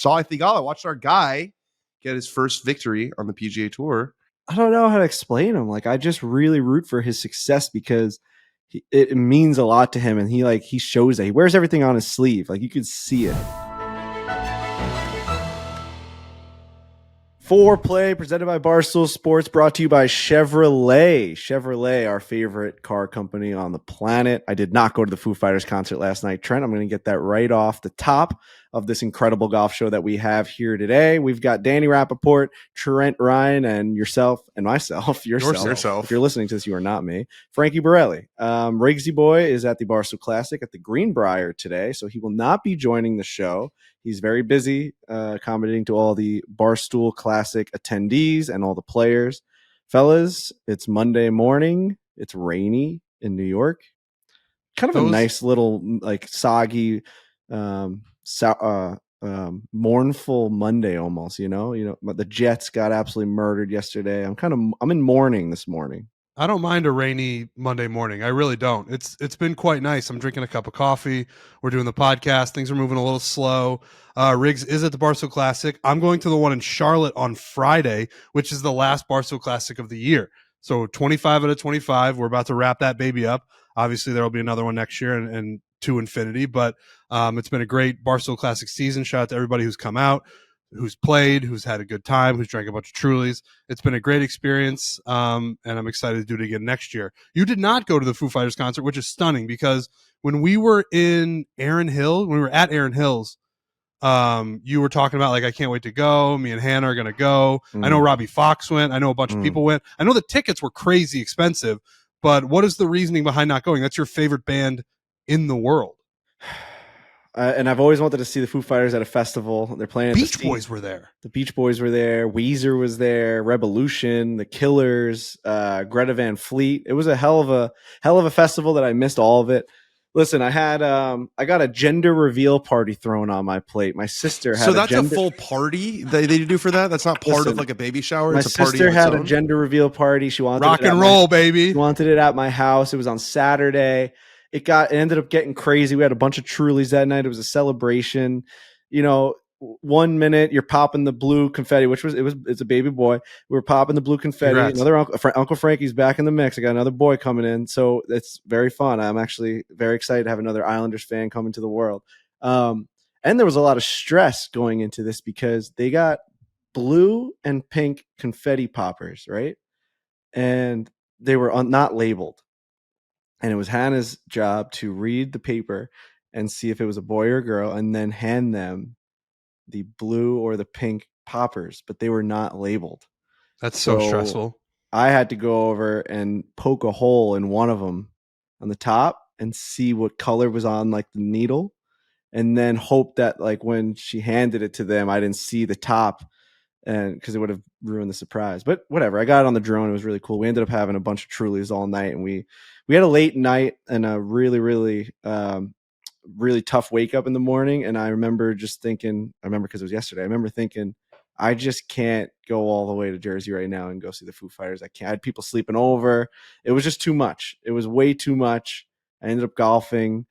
Sahith Theegala, watched our guy get his first victory on the PGA Tour. I don't know how to explain him. Like, I just really root for his success because it means a lot to him, and he shows that he wears everything on his sleeve. Like, you could see it. Foreplay presented by Barstool Sports, brought to you by Chevrolet. Chevrolet, our favorite car company on the planet. I did not go to the Foo Fighters concert last night. Trent, I'm going to get that right off the top of this incredible golf show that we have here today. We've got Danny Rappaport, Trent Ryan, and yourself, and myself. Yourself. If you're listening to this, you are not me. Frankie Borelli. Riggsy Boy is at the Barstool Classic at the Greenbrier today, so he will not be joining the show. He's very busy accommodating to all the Barstool Classic attendees and all the players. Fellas, it's Monday morning. It's rainy in New York. Kind of a nice little, like, soggy, mournful Monday almost, you know, the Jets got absolutely murdered yesterday. I'm in mourning this morning. I don't mind a rainy Monday morning. I really don't. It's been quite nice. I'm drinking a cup of coffee. We're doing the podcast. Things are moving a little slow. Riggs is at the Barstool Classic. I'm going to the one in Charlotte on Friday, which is the last Barstool Classic of the year. So 25 out of 25. We're about to wrap that baby up. Obviously, there will be another one next year and to infinity. But it's been a great Barstool Classic season. Shout out to everybody who's come out, who's played, who's had a good time, who's drank a bunch of Trulies. It's been a great experience, and I'm excited to do it again next year. You did not go to the Foo Fighters concert, which is stunning because when we were at Erin Hills, you were talking about, like, I can't wait to go. Me and Hannah are going to go. I know Robbie Fox went. I know a bunch of people went. I know the tickets were crazy expensive, but what is the reasoning behind not going? That's your favorite band in the world. And I've always wanted to see the Foo Fighters at a festival. They're playing. Beach Boys were there. The Beach Boys were there. Weezer was there. Revolution, The Killers, Greta Van Fleet. It was a hell of a festival that I missed all of it. Listen, I got a gender reveal party thrown on my plate. My sister had. So that's a full party they do for that. That's not part of like a baby shower. My it's a party sister had a gender reveal party. She wanted rock and roll, baby. She wanted it at my house. It was on Saturday. It ended up getting crazy. We had a bunch of Trulies that night. It was a celebration. You know, 1 minute you're popping the blue confetti, it's a baby boy. We were popping the blue confetti. Congrats. Another Uncle Frankie's back in the mix. I got another boy coming in, so it's very fun. I'm actually very excited to have another Islanders fan come into the world. And there was a lot of stress going into this because they got blue and pink confetti poppers, right? And they were not labeled. And it was Hannah's job to read the paper and see if it was a boy or a girl and then hand them the blue or the pink poppers, but they were not labeled. That's so stressful. I had to go over and poke a hole in one of them on the top and see what color was on, like, the needle, and then hope that, like, when she handed it to them, I didn't see the top, and because it would have ruined the surprise. But whatever, I got it on the drone. It was really cool. We ended up having a bunch of Trulies all night, and we had a late night and a really, really, really tough wake up in the morning. And I remember just thinking, because it was yesterday, I remember thinking, I just can't go all the way to Jersey right now and go see the Foo Fighters. I can't. I had people sleeping over. It was just too much. It was way too much. I ended up golfing.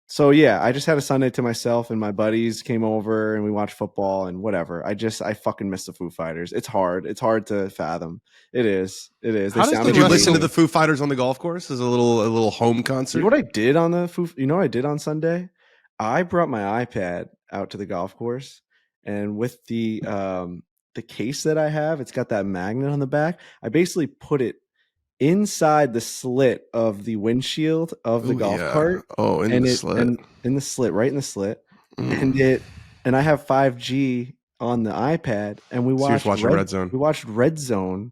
So yeah, I just had a Sunday to myself, and my buddies came over and we watched football and whatever. I fucking miss the Foo Fighters. It's hard to fathom. It is. Did you listen to the Foo Fighters on the golf course as a little home concert? You know what I did on on Sunday? I brought my iPad out to the golf course, and with the case that I have, it's got that magnet on the back. I basically put it inside the slit of the windshield of the golf cart. Oh, in the slit, right in the slit. And I have 5G on the iPad, and we watched RedZone. We watched RedZone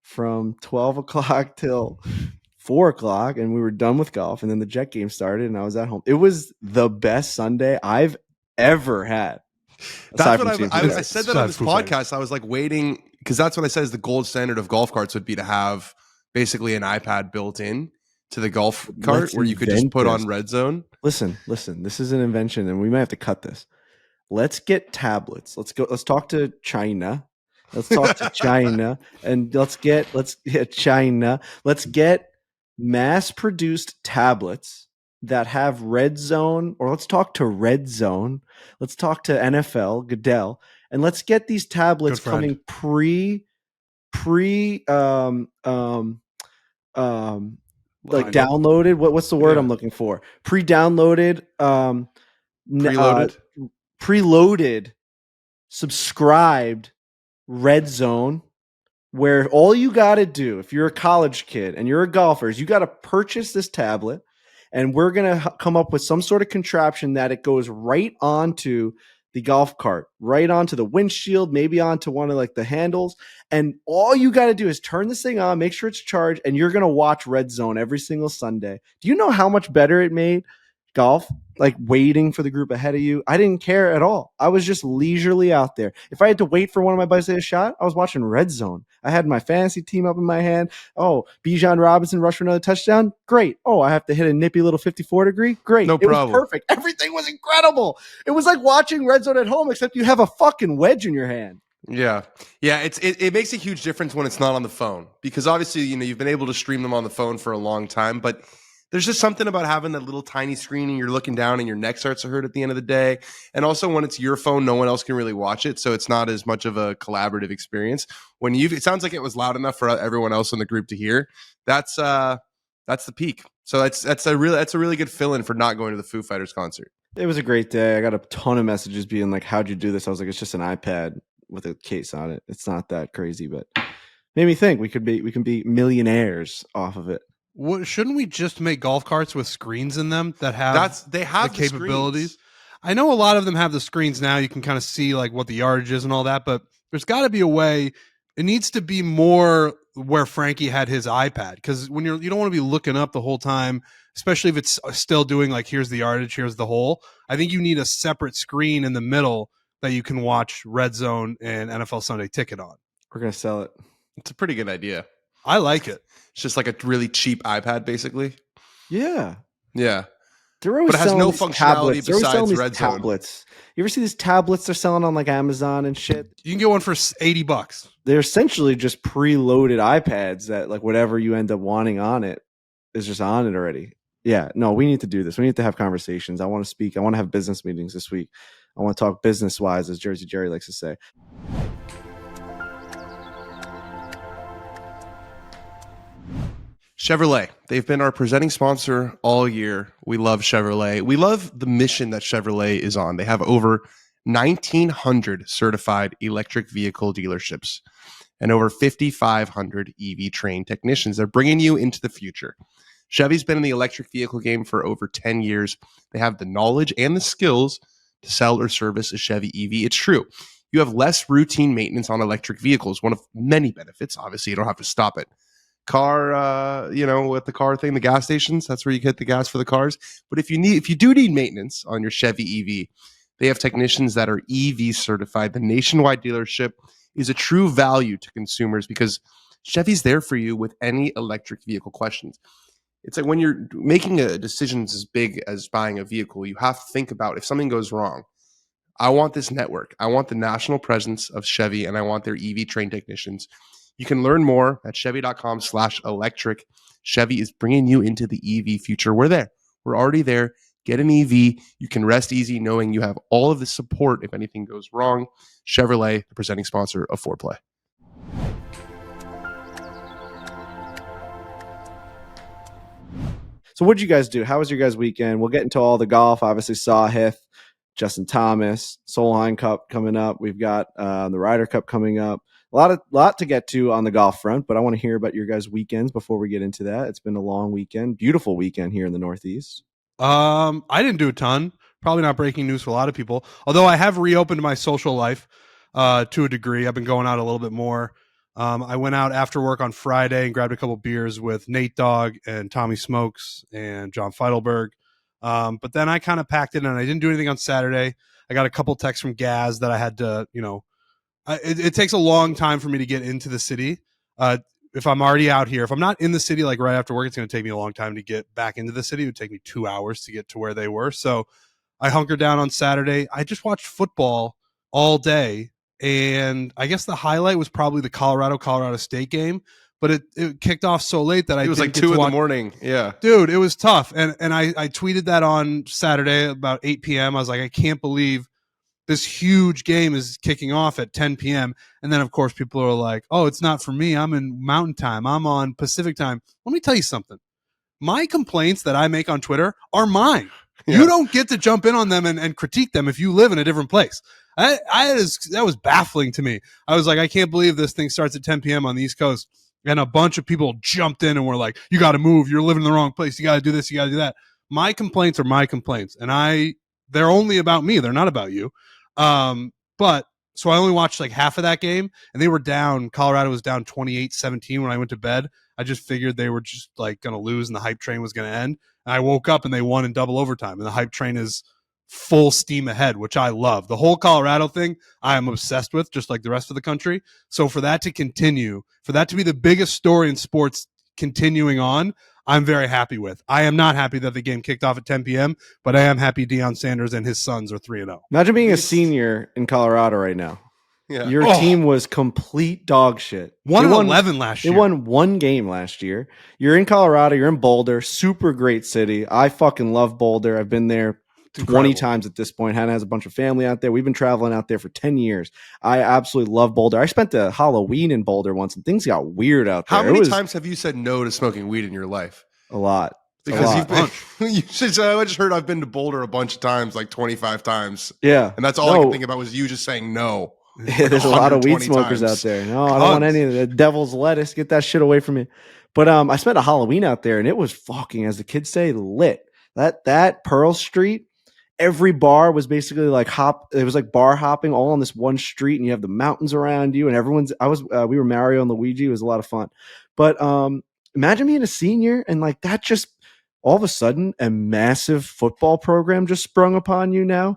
from 12 o'clock till 4 o'clock, and we were done with golf. And then the Jet game started, and I was at home. It was the best Sunday I've ever had. That's what I said that on this podcast. I was like waiting, because that's what I said is the gold standard of golf carts would be to have basically an iPad built in to the golf cart where you could just put on RedZone. Listen, this is an invention, and we might have to cut this. Let's get tablets. Let's talk to China. Let's talk to China, and let's get China. Let's get mass-produced tablets that have RedZone, or let's talk to RedZone. Let's talk to NFL, Goodell, and let's get these tablets coming like downloaded. What's the word I'm looking for? Pre-downloaded, preloaded, subscribed RedZone, where all you got to do, if you're a college kid and you're a golfer, is you got to purchase this tablet, and we're going to come up with some sort of contraption that it goes right onto the golf cart, right onto the windshield, maybe onto one of like the handles. And all you got to do is turn this thing on, make sure it's charged, and you're going to watch RedZone every single Sunday. Do you know how much better it made golf? Like waiting for the group ahead of you. I didn't care at all. I was just leisurely out there. If I had to wait for one of my buddies to hit a shot, I was watching RedZone. I had my fantasy team up in my hand. Oh, Bijan Robinson rushed for another touchdown. Great. Oh, I have to hit a nippy little 54 degree. Great. No problem. It was perfect. Everything was incredible. It was like watching RedZone at home, except you have a fucking wedge in your hand. Yeah. It makes a huge difference when it's not on the phone, because obviously, you've been able to stream them on the phone for a long time, but there's just something about having that little tiny screen and you're looking down and your neck starts to hurt at the end of the day. And also when it's your phone, no one else can really watch it. So it's not as much of a collaborative experience. It sounds like it was loud enough for everyone else in the group to hear. That's the peak. So that's a really good fill-in for not going to the Foo Fighters concert. It was a great day. I got a ton of messages being like, how'd you do this? I was like, it's just an iPad with a case on it. It's not that crazy, but made me think we can be millionaires off of it. Shouldn't we just make golf carts with screens in them that have the capabilities? Screens. I know a lot of them have the screens now. You can kind of see like what the yardage is and all that, but there's got to be a way. It needs to be more where Frankie had his iPad, because when you don't want to be looking up the whole time, especially if it's still doing like, here's the yardage, here's the hole. I think you need a separate screen in the middle that you can watch RedZone and NFL Sunday Ticket on. We're gonna sell it. It's a pretty good idea. I like it. It's just like a really cheap iPad, basically. Yeah. They're always but it has no functionality besides RedZone. Tablets. You ever see these tablets they're selling on like Amazon and shit? You can get one for $80. They're essentially just preloaded iPads that like whatever you end up wanting on it is just on it already. Yeah, no, we need to do this. We need to have conversations. I want to speak. I want to have business meetings this week. I want to talk business-wise, as Jersey Jerry likes to say. Chevrolet. They've been our presenting sponsor all year. We love Chevrolet. We love the mission that Chevrolet is on. They have over 1,900 certified electric vehicle dealerships and over 5,500 EV trained technicians. They're bringing you into the future. Chevy's been in the electric vehicle game for over 10 years. They have the knowledge and the skills to sell or service a Chevy EV. It's true. You have less routine maintenance on electric vehicles. One of many benefits. Obviously, you don't have to stop it. Car, with the car thing, the gas stations, that's where you hit the gas for the cars. But if you do need maintenance on your Chevy EV, they have technicians that are EV certified. The nationwide dealership is a true value to consumers because Chevy's there for you with any electric vehicle questions. It's like when you're making a decision as big as buying a vehicle, you have to think about if something goes wrong. I want this network. I want the national presence of Chevy, and I want their EV trained technicians. You can learn more at chevy.com/electric. Chevy is bringing you into the EV future. We're there. We're already there. Get an EV. You can rest easy knowing you have all of the support if anything goes wrong. Chevrolet, the presenting sponsor of Foreplay. So what did you guys do? How was your guys' weekend? We'll get into all the golf. Obviously, Sahith, Justin Thomas, Solheim Cup coming up. We've got the Ryder Cup coming up. A lot to get to on the golf front, but I want to hear about your guys' weekends before we get into that. It's been a long weekend, beautiful weekend here in the Northeast. I didn't do a ton. Probably not breaking news for a lot of people. Although I have reopened my social life to a degree. I've been going out a little bit more. I went out after work on Friday and grabbed a couple beers with Nate Dogg and Tommy Smokes and John Feidelberg. But then I kind of packed it and I didn't do anything on Saturday. I got a couple texts from Gaz that I had to, it takes a long time for me to get into the city. If I'm already out here, if I'm not in the city, like right after work, it's going to take me a long time to get back into the city. It would take me 2 hours to get to where they were. So I hunkered down on Saturday. I just watched football all day. And I guess the highlight was probably the Colorado State game. but it kicked off so late that it was like 2 in the morning. Yeah, dude, it was tough. And I tweeted that on Saturday about 8 p.m. I was like, I can't believe this huge game is kicking off at 10 p.m. And then, of course, people are like, oh, it's not for me. I'm in Mountain Time. I'm on Pacific Time. Let me tell you something. My complaints that I make on Twitter are mine. Yeah. You don't get to jump in on them and critique them if you live in a different place. That was baffling to me. I was like, I can't believe this thing starts at 10 p.m. on the East Coast. And a bunch of people jumped in and were like, you got to move. You're living in the wrong place. You got to do this. You got to do that. My complaints are my complaints. And they're only about me. They're not about you. But so I only watched like half of that game, and they were down. Colorado was down 28-17 when I went to bed. I just figured they were just like going to lose and the hype train was going to end. And I woke up and they won in double overtime, and the hype train is full steam ahead, which I love. The whole Colorado thing I am obsessed with, just like the rest of the country. So for that to continue, for that to be the biggest story in sports continuing on, I'm very happy with. I am not happy that the game kicked off at 10 p.m., but I am happy Deion Sanders and his sons are 3-0. Imagine being a senior in Colorado right now. Yeah. Your team was complete dog shit. 1-11 last year. They won one game last year. You're in Colorado. You're in Boulder. Super great city. I fucking love Boulder. I've been there 20 times at this point. Hannah has a bunch of family out there. We've been traveling out there for 10 years. I absolutely love Boulder. I spent a Halloween in Boulder once, and things got weird out there. How many times have you said no to smoking weed in your life? A lot. Because you've been, I just heard I've been to Boulder a bunch of times, like 25 times. Yeah. And that's all I could think about was you just saying no. Yeah, there's a lot of weed smokers out there. No, I don't want any of the devil's lettuce. Get that shit away from me. But I spent a Halloween out there, and it was fucking, as the kids say, lit. That Pearl Street, every bar was basically like it was like bar hopping all on this one street, and you have the mountains around you, and we were Mario and Luigi. It was a lot of fun. But imagine being a senior and like that, just all of a sudden a massive football program just sprung upon you now.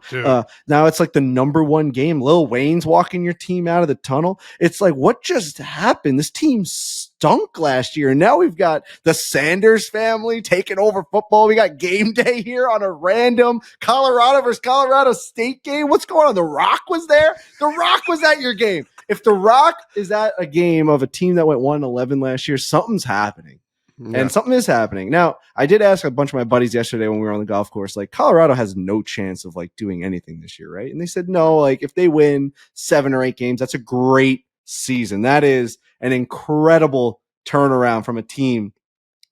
Now it's like the number one game. Lil Wayne's walking your team out of the tunnel. It's like, what just happened? This team stunk last year, and now we've got the Sanders family taking over football. We got game day here on a random Colorado versus Colorado State game. What's going on? The Rock was there. The Rock was at your game. If The Rock is at a game of a team that went 1-11 last year, something's happening. Yeah. And something is happening. Now, I did ask a bunch of my buddies yesterday when we were on the golf course, like, Colorado has no chance of like doing anything this year, right? And they said, no, like if they win 7 or 8 games, that's a great season. That is an incredible turnaround from a team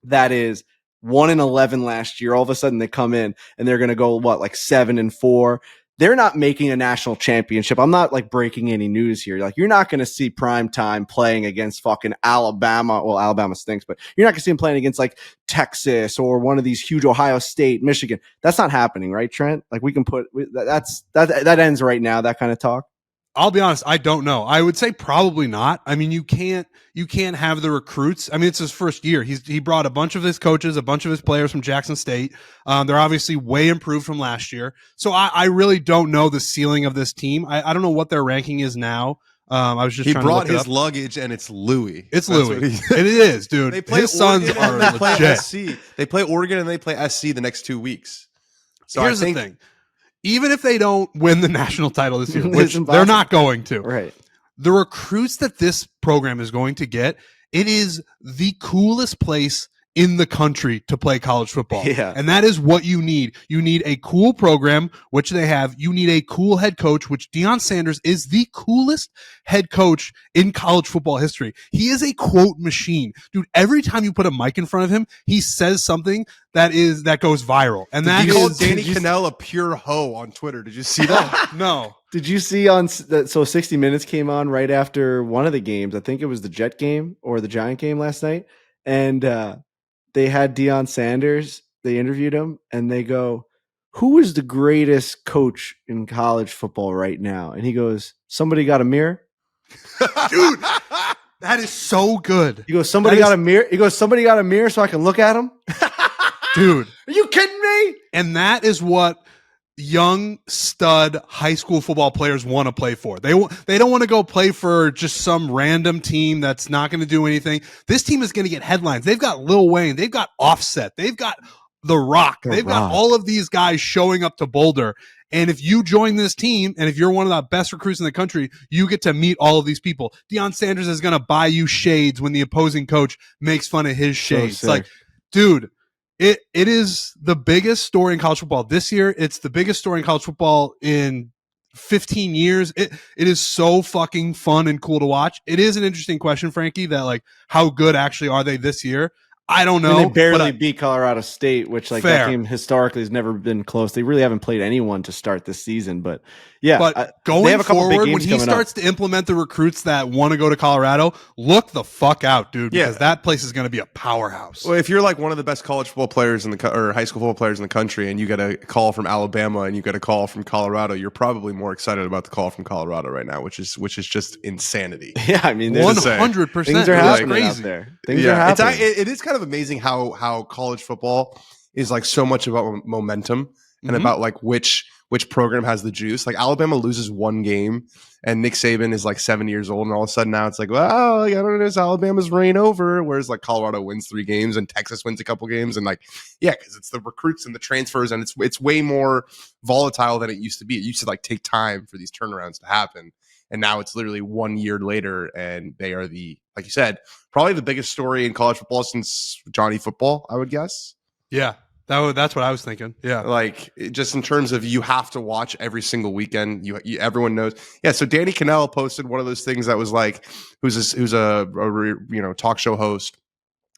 that is 1-11 last year. All of a sudden they come in and they're going to go, like 7-4. They're not making a national championship. I'm not like breaking any news here. Like, you're not going to see prime time playing against fucking Alabama. Well, Alabama stinks, but you're not going to see him playing against like Texas or one of these huge Ohio State, Michigan. That's not happening, right, Trent? Like, we can put that ends right now. That kind of talk. I'll be honest, I don't know. I would say probably not. I mean, you can't have the recruits. I mean, it's his first year. He brought a bunch of his coaches, a bunch of his players from Jackson State. They're obviously way improved from last year. So I really don't know the ceiling of this team. I don't know what their ranking is now. I was just he brought his luggage, and it's Louis. It's Louis. It is, dude. His sons are legit. SC. They play Oregon and they play SC the next 2 weeks. So here's the thing. Even if they don't win the national title this year, which they're not going to, right? The recruits that this program is going to get, it is the coolest place in the country to play college football. Yeah. And that is what you need. You need a cool program, which they have. You need a cool head coach, which Deion Sanders is the coolest head coach in college football history. He is a quote machine. Dude, every time you put a mic in front of him, he says something that goes viral. And that is Danny Cannell a pure hoe on Twitter. Did you see that? No. Did you see so 60 Minutes came on right after one of the games. I think it was the Jet game or the Giant game last night. And they had Deion Sanders. They interviewed him, and they go, "Who is the greatest coach in college football right now?" And he goes, "Somebody got a mirror?" Dude, that is so good. He goes, "Somebody got a mirror?" He goes, "Somebody got a mirror so I can look at him?" Dude. Are you kidding me? And that is what young stud high school football players want to play for. They don't want to go play for just some random team that's not going to do anything. This team is going to get headlines. They've got Lil Wayne. They've got Offset. They've got The Rock. They've got all of these guys showing up to Boulder. And if you join this team, and if you're one of the best recruits in the country, you get to meet all of these people. Deion Sanders is going to buy you shades when the opposing coach makes fun of his shades. So like, dude, it is the biggest story in college football this year. It's the biggest story in college football in 15 years. It is so fucking fun and cool to watch. It is an interesting question, Frankie, that like, how good actually are they this year? I don't know. They barely beat Colorado State, which like fair. That game historically has never been close. They really haven't played anyone to start this season, but yeah. But going forward, when he starts to implement the recruits that want to go to Colorado, look the fuck out, dude, because that place is going to be a powerhouse. Well, if you're like one of the best college football players or high school football players in the country, and you get a call from Alabama and you get a call from Colorado, you're probably more excited about the call from Colorado right now, which is just insanity. Yeah, I mean, 100%. Things are happening out there. Things are happening. It is kind of amazing how college football is like so much about momentum and about like which program has the juice. Like Alabama loses one game and Nick Saban is like 7 years old, and all of a sudden now it's like, well, I don't know, it's Alabama's reign over. Whereas like Colorado wins 3 games and Texas wins a couple games, and like, yeah, because it's the recruits and the transfers, and it's way more volatile than it used to be. It used to like take time for these turnarounds to happen. And now it's literally 1 year later, and they are like you said, probably the biggest story in college football since Johnny Football, I would guess. Yeah, that's what I was thinking. Yeah, like just in terms of you have to watch every single weekend. Everyone knows. Yeah, so Danny Cannell posted one of those things that was like, who's a talk show host.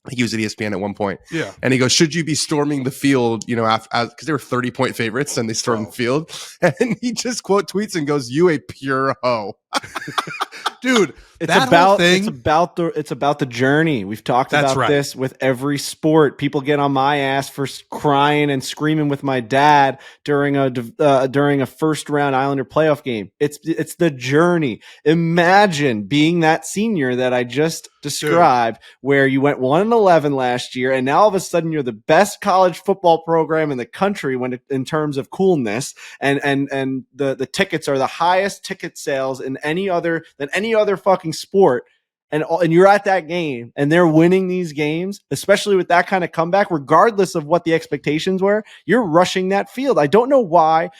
He was at ESPN at one point. Yeah. And he goes, should you be storming the field, because they were 30-point favorites and they stormed the field. And he just quote tweets and goes, you a pure hoe. Dude, it's about the journey. We've talked about this with every sport. People get on my ass for crying and screaming with my dad during a first round Islander playoff game. It's the journey. Imagine being that senior that I just described, where you went 1-11 last year, and now all of a sudden you're the best college football program in the country in terms of coolness, and the tickets are the highest ticket sales than any other fucking sport, and you're at that game and they're winning these games, especially with that kind of comeback, regardless of what the expectations were. You're rushing that field. I don't know why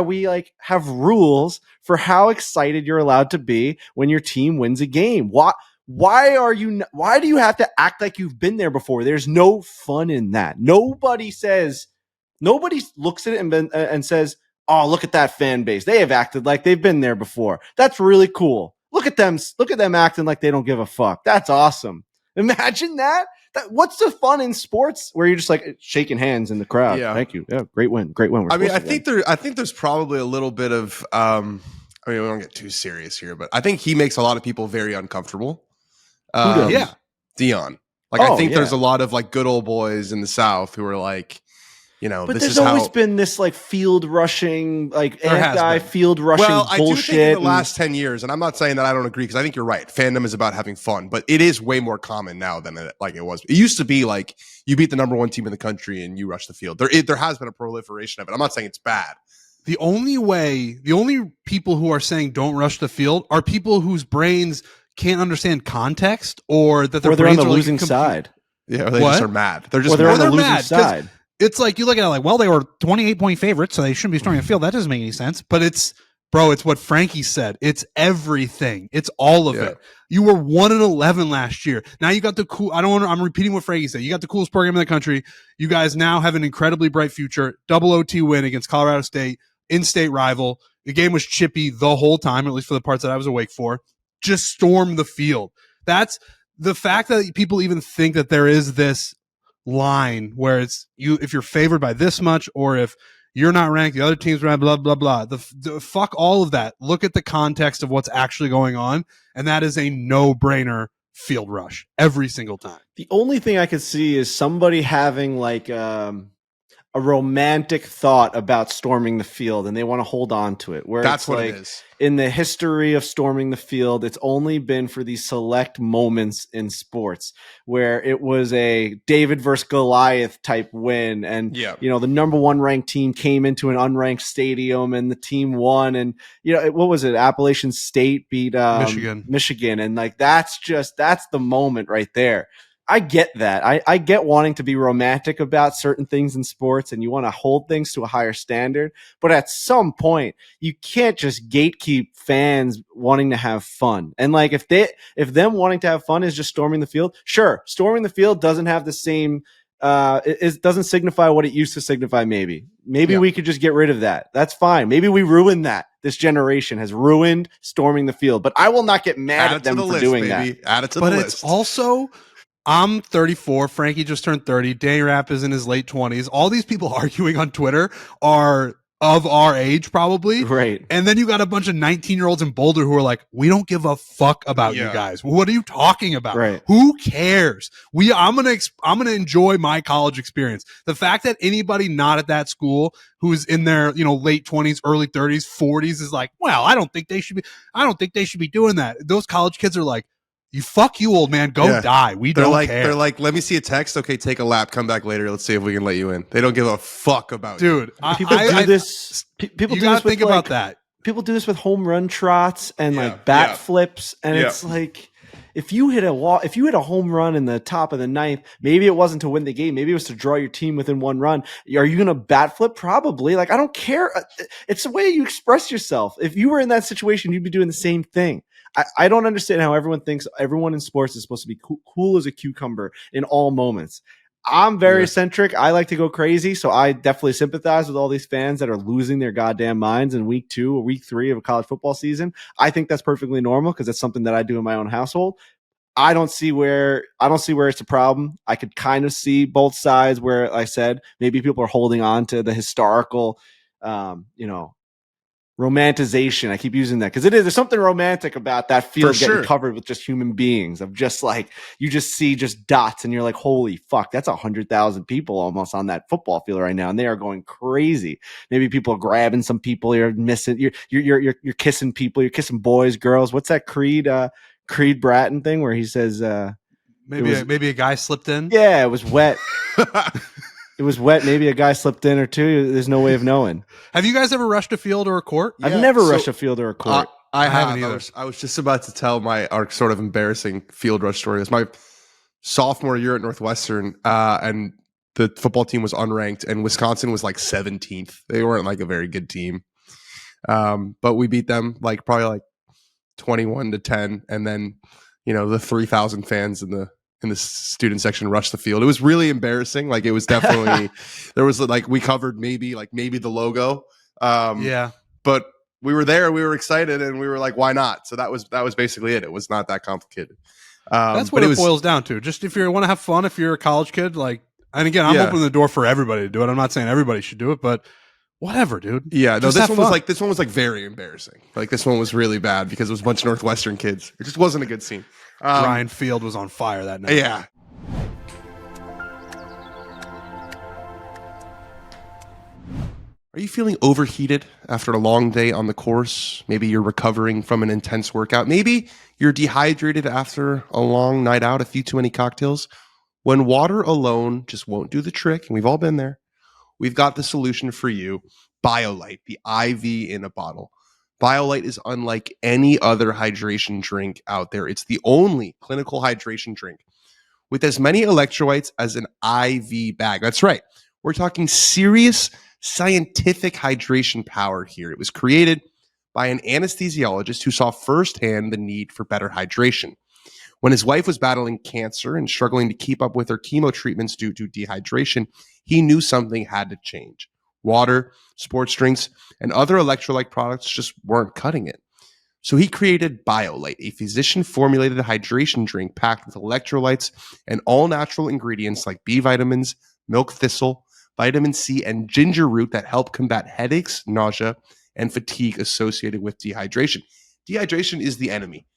we like have rules for how excited you're allowed to be when your team wins a game. Why do you have to act like you've been there before? There's no fun in that. Nobody looks at it and says, oh, look at that fan base. They have acted like they've been there before. That's really cool. Look at them acting like they don't give a fuck. That's awesome. Imagine that. What's the fun in sports where you're just like shaking hands in the crowd? Yeah. Thank you. Yeah, great win. I think there's probably a little bit of we don't get too serious here, but I think he makes a lot of people very uncomfortable. Deion. I think there's a lot of like good old boys in the South who are like, but there's always been this like field rushing, like anti-field rushing bullshit. I do think in the last 10 years, and I'm not saying that I don't agree, because I think you're right. Fandom is about having fun, but it is way more common now than it was. It used to be like you beat the number 1 team in the country and you rush the field. There has been a proliferation of it. I'm not saying it's bad. The only people who are saying don't rush the field are people whose brains can't understand context, or that they're on the losing side. Yeah, or they just are mad. They're just on the losing side. It's like you look at it like, well, they were 28-point favorites, so they shouldn't be storming the field. That doesn't make any sense. But it's what Frankie said. It's everything. It's all of it. You were 1-11 last year. Now you got I'm repeating what Frankie said. You got the coolest program in the country. You guys now have an incredibly bright future. Double OT win against Colorado State, in-state rival. The game was chippy the whole time, at least for the parts that I was awake for. Just storm the field. That's the fact that people even think that there is this line where it's if you're favored by this much, or if you're not ranked, the other team's ranked, blah blah blah. The fuck all of that. Look at the context of what's actually going on, and that is a no-brainer field rush every single time. The only thing I could see is somebody having like a romantic thought about storming the field, and they want to hold on to it. Where that's what it is. In the history of storming the field, it's only been for these select moments in sports where it was a David versus Goliath type win. And, the number 1 ranked team came into an unranked stadium and the team won. And, what was it? Appalachian State beat Michigan. And like, that's the moment right there. I get that. I get wanting to be romantic about certain things in sports and you want to hold things to a higher standard. But at some point, you can't just gatekeep fans wanting to have fun. And like if them wanting to have fun is just storming the field, sure, storming the field doesn't have the same it doesn't signify what it used to signify. Maybe we could just get rid of that. That's fine. Maybe we ruined that. This generation has ruined storming the field, but I will not get mad at them for doing that. Add it to the list. But it's also, I'm 34. Frankie just turned 30. Danny Rapp is in his late 20s. All these people arguing on Twitter are of our age, probably. Right. And then you got a bunch of 19-year-olds in Boulder who are like, we don't give a fuck about you guys. What are you talking about? Right. Who cares? I'm gonna enjoy my college experience. The fact that anybody not at that school who's in their late 20s, early 30s, 40s is like, well, I don't think they should be doing that. Those college kids are like, fuck you, old man. Go die. Don't care. They're like, let me see a text. Okay, take a lap. Come back later. Let's see if we can let you in. They don't give a fuck about you. Dude, people do this. People you do this with think about that. People do this with home run trots and like bat flips, and it's like if you hit a home run in the top of the ninth, maybe it wasn't to win the game. Maybe it was to draw your team within one run. Are you going to bat flip? Probably. Like, I don't care. It's the way you express yourself. If you were in that situation, you'd be doing the same thing. I don't understand how everyone thinks everyone in sports is supposed to be cool as a cucumber in all moments. I'm very eccentric. I like to go crazy. So I definitely sympathize with all these fans that are losing their goddamn minds in week 2 or week 3 of a college football season. I think that's perfectly normal because it's something that I do in my own household. I don't see where it's a problem. I could kind of see both sides where I said maybe people are holding on to the historical, romanticization. I keep using that because there's something romantic about that field getting covered with just human beings, of just like, you just see just dots and you're like, holy fuck, that's 100,000 people almost on that football field right now. And they are going crazy. Maybe people are grabbing some people. You're missing, you're kissing people. You're kissing boys, girls. What's that Creed Bratton thing where he says, maybe a guy slipped in. Yeah, it was wet. It was wet. Maybe a guy slipped in or two. There's no way of knowing. Have you guys ever rushed a field or a court? Yeah, I've never rushed a field or a court. I haven't either. I was just about to tell our sort of embarrassing field rush story. It was my sophomore year at Northwestern, and the football team was unranked, and Wisconsin was like 17th. They weren't like a very good team, but we beat them probably 21-10, and then the 3,000 fans in the student section rushed the field. It was really embarrassing. Like, it was definitely there was we covered maybe the logo. But we were there, we were excited, and we were like, why not? So that was basically it. It was not that complicated. That's what it boils down to. Just if you want to have fun, if you're a college kid, and again, I'm opening the door for everybody to do it. I'm not saying everybody should do it, but whatever, dude. Yeah, no, this one was very embarrassing. Like, this one was really bad because it was a bunch of Northwestern kids. It just wasn't a good scene. Ryan Field was on fire that night. Yeah. Are you feeling overheated after a long day on the course? Maybe you're recovering from an intense workout. Maybe you're dehydrated after a long night out, a few too many cocktails. When water alone just won't do the trick, and we've all been there, we've got the solution for you. BioLite, the IV in a bottle. BioLite is unlike any other hydration drink out there. It's the only clinical hydration drink with as many electrolytes as an IV bag. That's right. We're talking serious scientific hydration power here. It was created by an anesthesiologist who saw firsthand the need for better hydration. When his wife was battling cancer and struggling to keep up with her chemo treatments due to dehydration, he knew something had to change. Water, sports drinks, and other electrolyte products just weren't cutting it. So he created BioLite, a physician-formulated hydration drink packed with electrolytes and all-natural ingredients like B vitamins, milk thistle, vitamin C, and ginger root that help combat headaches, nausea, and fatigue associated with dehydration. Dehydration is the enemy.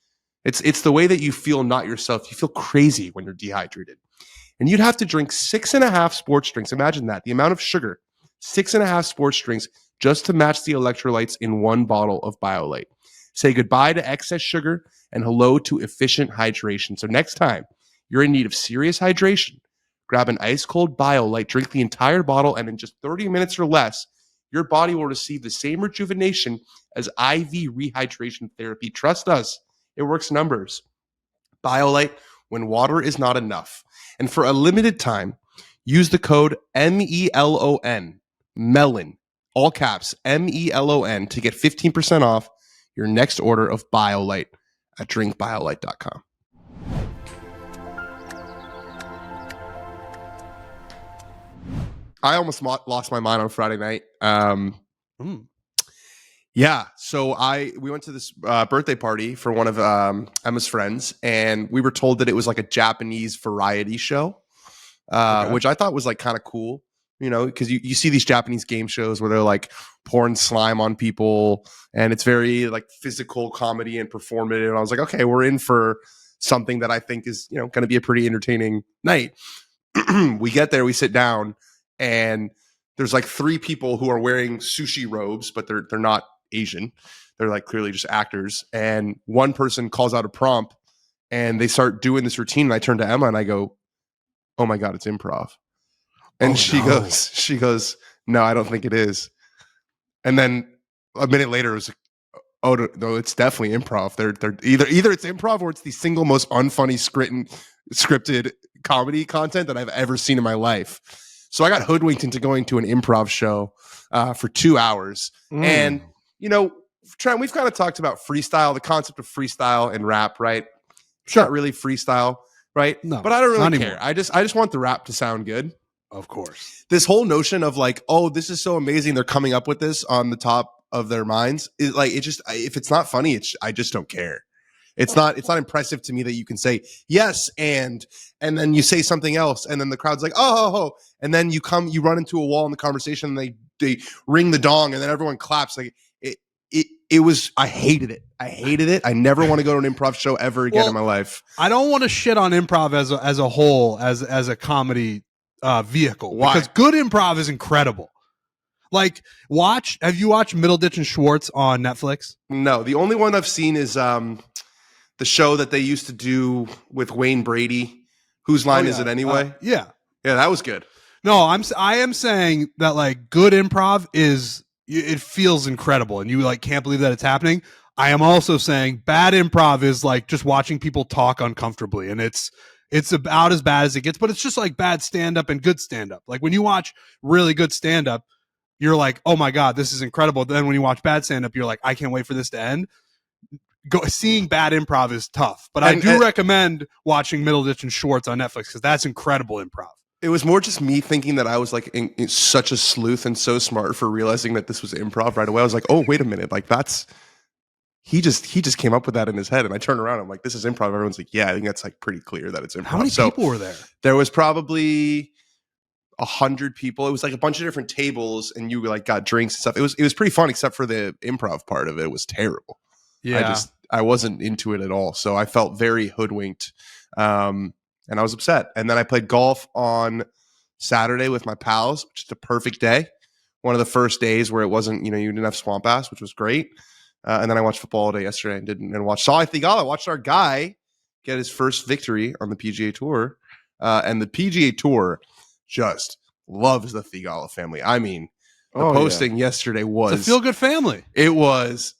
It's the way that you feel not yourself. You feel crazy when you're dehydrated. And you'd have to drink 6.5 sports drinks. Imagine that, the amount of sugar. 6.5 sports drinks just to match the electrolytes in one bottle of BioLite. Say goodbye to excess sugar and hello to efficient hydration. So next time you're in need of serious hydration, grab an ice cold BioLite, drink the entire bottle, and in just 30 minutes or less, your body will receive the same rejuvenation as IV rehydration therapy. Trust us, it works numbers. BioLite when water is not enough. And for a limited time, use the code MELON, MELON, all caps, MELON, to get 15% off your next order of BioLite at drinkbiolite.com. I almost lost my mind on Friday night. Yeah, so we went to this birthday party for one of Emma's friends, and we were told that it was like a Japanese variety show, which I thought was like kind of cool, you know, because you see these Japanese game shows where they're like pouring slime on people, and it's very like physical comedy and performative. And I was like, okay, we're in for something that I think is, you know, going to be a pretty entertaining night. We get there, we sit down, and there's like 3 people who are wearing sushi robes, but they're not Asian. They're like clearly just actors. And one person calls out a prompt and they start doing this routine. And I turn to Emma and I go, oh my God, it's improv. And she goes, no, I don't think it is. And then a minute later it was like, oh no, it's definitely improv. They're either it's improv or it's the single most unfunny scripted comedy content that I've ever seen in my life. So I got hoodwinked into going to an improv show for 2 hours. And, you know, Trent, we've kind of talked about freestyle, the concept of freestyle and rap, right? It's not really freestyle, right? No, but I don't really care. I just want the rap to sound good. Of course. This whole notion of like, oh, this is so amazing, they're coming up with this on the top of their minds, is like, it just, if it's not funny, I just don't care. It's not impressive to me that you can say yes and then you say something else and then the crowd's like oh, and then you run into a wall in the conversation and they ring the dong and then everyone claps. Like it was, I hated it. I never want to go to an improv show ever again in my life. I don't want to shit on improv as a whole, as a comedy vehicle. Why? Because good improv is incredible. Like, have you watched Middleditch and Schwartz on Netflix? No, the only one I've seen is the show that they used to do with Wayne Brady. Whose line is it anyway? Yeah, that was good. No, I am saying that like good improv it feels incredible, and you like can't believe that it's happening. I am also saying bad improv is like just watching people talk uncomfortably, and it's about as bad as it gets. But it's just like bad stand up and good stand up. Like when you watch really good stand up, you're like, oh my God, this is incredible. Then when you watch bad stand up, you're like, I can't wait for this to end. Seeing bad improv is tough, but I do recommend watching Middleditch and Schwartz on Netflix because that's incredible improv. It was more just me thinking that I was like in such a sleuth and so smart for realizing that this was improv right away. I was like, oh, wait a minute. Like he just came up with that in his head. And I turned around. I'm like, this is improv. Everyone's like, yeah, I think that's like pretty clear that it's improv. How many people were there? There was probably 100 people. It was like a bunch of different tables and you like got drinks and stuff. It was pretty fun except for the improv part of it. It was terrible. Yeah. I wasn't into it at all. So I felt very hoodwinked. And I was upset. And then I played golf on Saturday with my pals, which is a perfect day. One of the first days where it wasn't, you didn't have swamp ass, which was great. And then I watched football all day yesterday and watched Sahith Theegala. I watched our guy get his first victory on the PGA Tour. And the PGA Tour just loves the Theegala family. I mean, the posting yesterday was... It's a feel-good family. It was...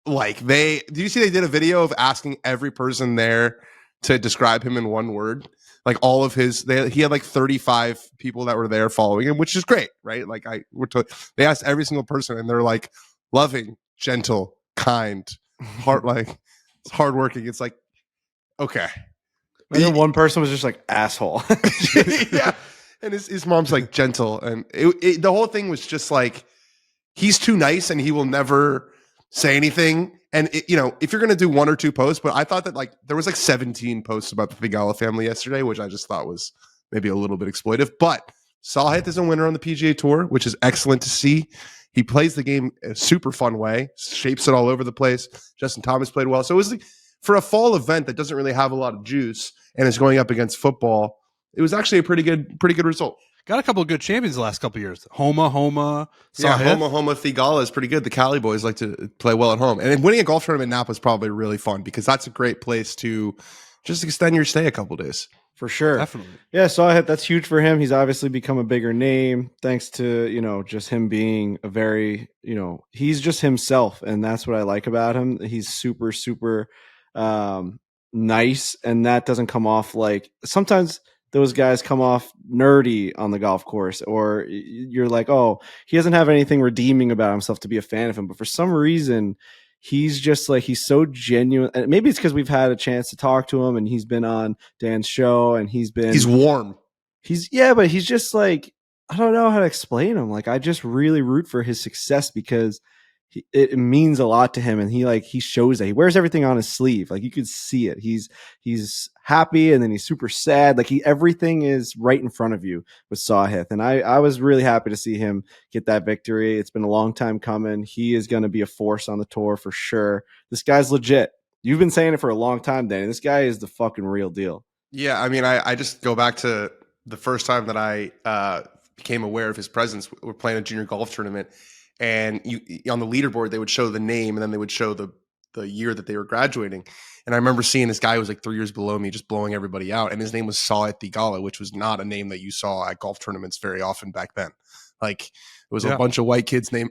Like did you see they did a video of asking every person there to describe him in one word? Like all of he had like 35 people that were there following him, which is great, right? Like they asked every single person and they're like loving, gentle, kind, it's hardworking. It's like, okay. And then one person was just like asshole. Yeah. And his mom's like gentle. And the whole thing was just like, he's too nice and he will never say anything. And if you're going to do 1 or 2 posts, but I thought that like there was like 17 posts about the Theegala family yesterday, which I just thought was maybe a little bit exploitive. But Solheim is a winner on the PGA Tour, which is excellent to see. He plays the game in a super fun way, shapes it all over the place. Justin Thomas played well. So it was like, for a fall event that doesn't really have a lot of juice and is going up against football, it was actually a pretty good result. Got a couple of good champions the last couple of years. Homa, Sahith. Theegala is pretty good. The Cali boys like to play well at home. And winning a golf tournament in Napa is probably really fun because that's a great place to just extend your stay a couple days. For sure. Definitely. Yeah, Sahith, that's huge for him. He's obviously become a bigger name thanks to, just him being a very, he's just himself. And that's what I like about him. He's super, super nice, and that doesn't come off like sometimes those guys come off nerdy on the golf course, or you're like, oh, he doesn't have anything redeeming about himself to be a fan of him. But for some reason, he's just like, he's so genuine. And maybe it's because we've had a chance to talk to him and he's been on Dan's show and he's warm. But he's just like, I don't know how to explain him. Like, I just really root for his success because it means a lot to him, and he shows that he wears everything on his sleeve. Like, you could see it. He's happy, and then he's super sad. Like, everything is right in front of you with Sahith, and I was really happy to see him get that victory. It's been a long time coming. He is going to be a force on the tour for sure. This guy's legit. You've been saying it for a long time, Danny. This guy is the fucking real deal. Yeah, I mean, I just go back to the first time that I became aware of his presence. We're playing a junior golf tournament. And on the leaderboard, they would show the name, and then they would show the year that they were graduating. And I remember seeing this guy who was like 3 years below me, just blowing everybody out. And his name was Sahith Theegala, which was not a name that you saw at golf tournaments very often back then. Like, it was a bunch of white kids named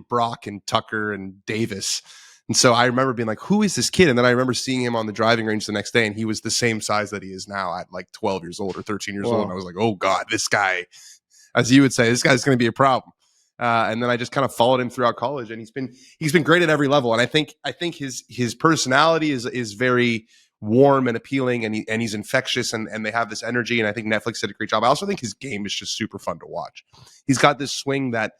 Brock and Tucker and Davis. And so I remember being like, who is this kid? And then I remember seeing him on the driving range the next day, and he was the same size that he is now at like 12 years old or 13 years old. And I was like, oh God, this guy, as you would say, this guy's going to be a problem. And then I just kind of followed him throughout college, and he's been great at every level. And I think his personality is very warm and appealing, and he's infectious, and they have this energy. And I think Netflix did a great job. I also think his game is just super fun to watch. He's got this swing that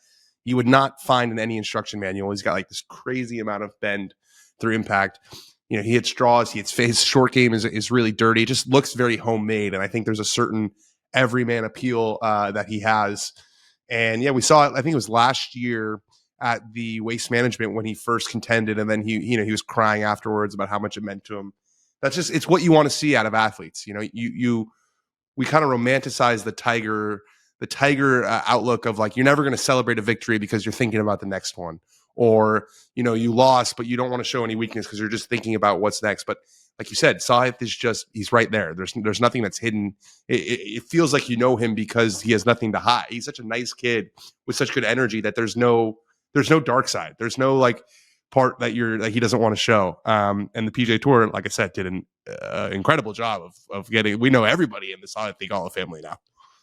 you would not find in any instruction manual. He's got like this crazy amount of bend through impact. You know, he hits straws, he hits face. Short game is really dirty. It just looks very homemade, and I think there's a certain everyman appeal that he has. And yeah, we saw it, I think it was last year at the Waste Management when he first contended, and then he was crying afterwards about how much it meant to him. It's what you want to see out of athletes. You know, we kind of romanticize the Tiger outlook of like, you're never going to celebrate a victory because you're thinking about the next one, or, you know, you lost, but you don't want to show any weakness because you're just thinking about what's next. But like you said, Sahith is he's right there. There's nothing that's hidden. It feels like you know him because he has nothing to hide. He's such a nice kid with such good energy that there's no dark side. There's no like part that he doesn't want to show. And the PGA Tour, like I said, did an incredible job of getting. We know everybody in the Sahith Theegala family now.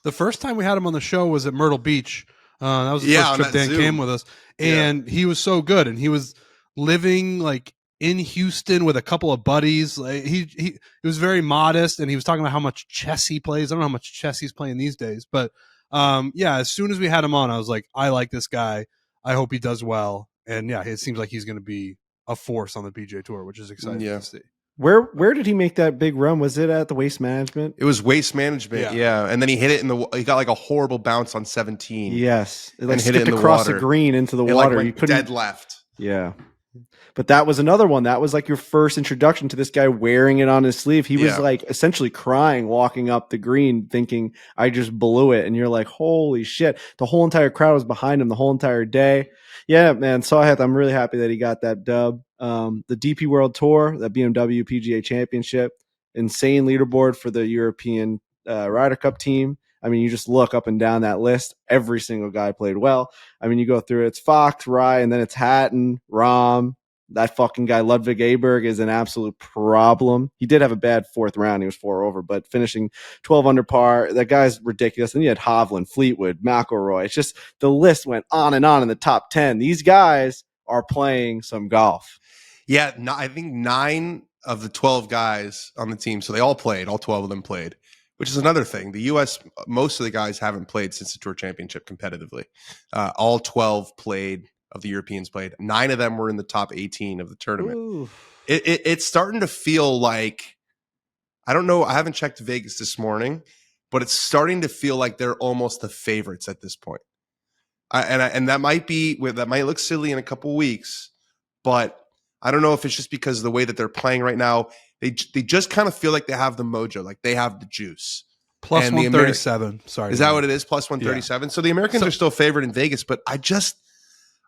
The first time we had him on the show was at Myrtle Beach. That was the first trip Dan came with us, and he was so good. And he was living like in Houston with a couple of buddies. Like, he was very modest, and he was talking about how much chess he plays. I don't know how much chess he's playing these days, but as soon as we had him on, I was like, I like this guy. I hope he does well. And yeah, it seems like he's going to be a force on the PGA Tour, which is exciting to see. Where did he make that big run? Was it at the Waste Management? It was Waste Management, yeah. And then he hit it he got like a horrible bounce on 17. Yes, it hit it across the green into the water. Like, you couldn't dead left. Yeah. But that was another one. That was like your first introduction to this guy wearing it on his sleeve. He was like essentially crying walking up the green thinking, I just blew it. And you're like, holy shit. The whole entire crowd was behind him the whole entire day. Yeah, man. Sahith, I'm really happy that he got that dub. The DP World Tour, that BMW PGA Championship, insane leaderboard for the European Ryder Cup team. I mean, you just look up and down that list. Every single guy played well. I mean, you go through it. It's Fox, Rye, and then it's Hatton, Rahm. That fucking guy, Ludwig Aberg, is an absolute problem. He did have a bad fourth round. He was 4 over, but finishing 12 under par. That guy's ridiculous. And you had Hovland, Fleetwood, McIlroy. It's just the list went on in the top 10. These guys are playing some golf. Yeah, I think 9 of the 12 guys on the team, so they all played. All 12 of them played, which is another thing. The U.S., most of the guys haven't played since the Tour Championship competitively. All 12 played. Of the Europeans played. 9 of them were in the top 18 of the tournament. It's starting to feel like, I don't know, I haven't checked Vegas this morning, but it's starting to feel like they're almost the favorites at this point. And that might look silly in a couple weeks, but I don't know if it's just because of the way that they're playing right now. They just kind of feel like they have the mojo, like they have the juice. Plus 137. Sorry. Is that what it is? Plus 137. Yeah. So the Americans are still favored in Vegas, but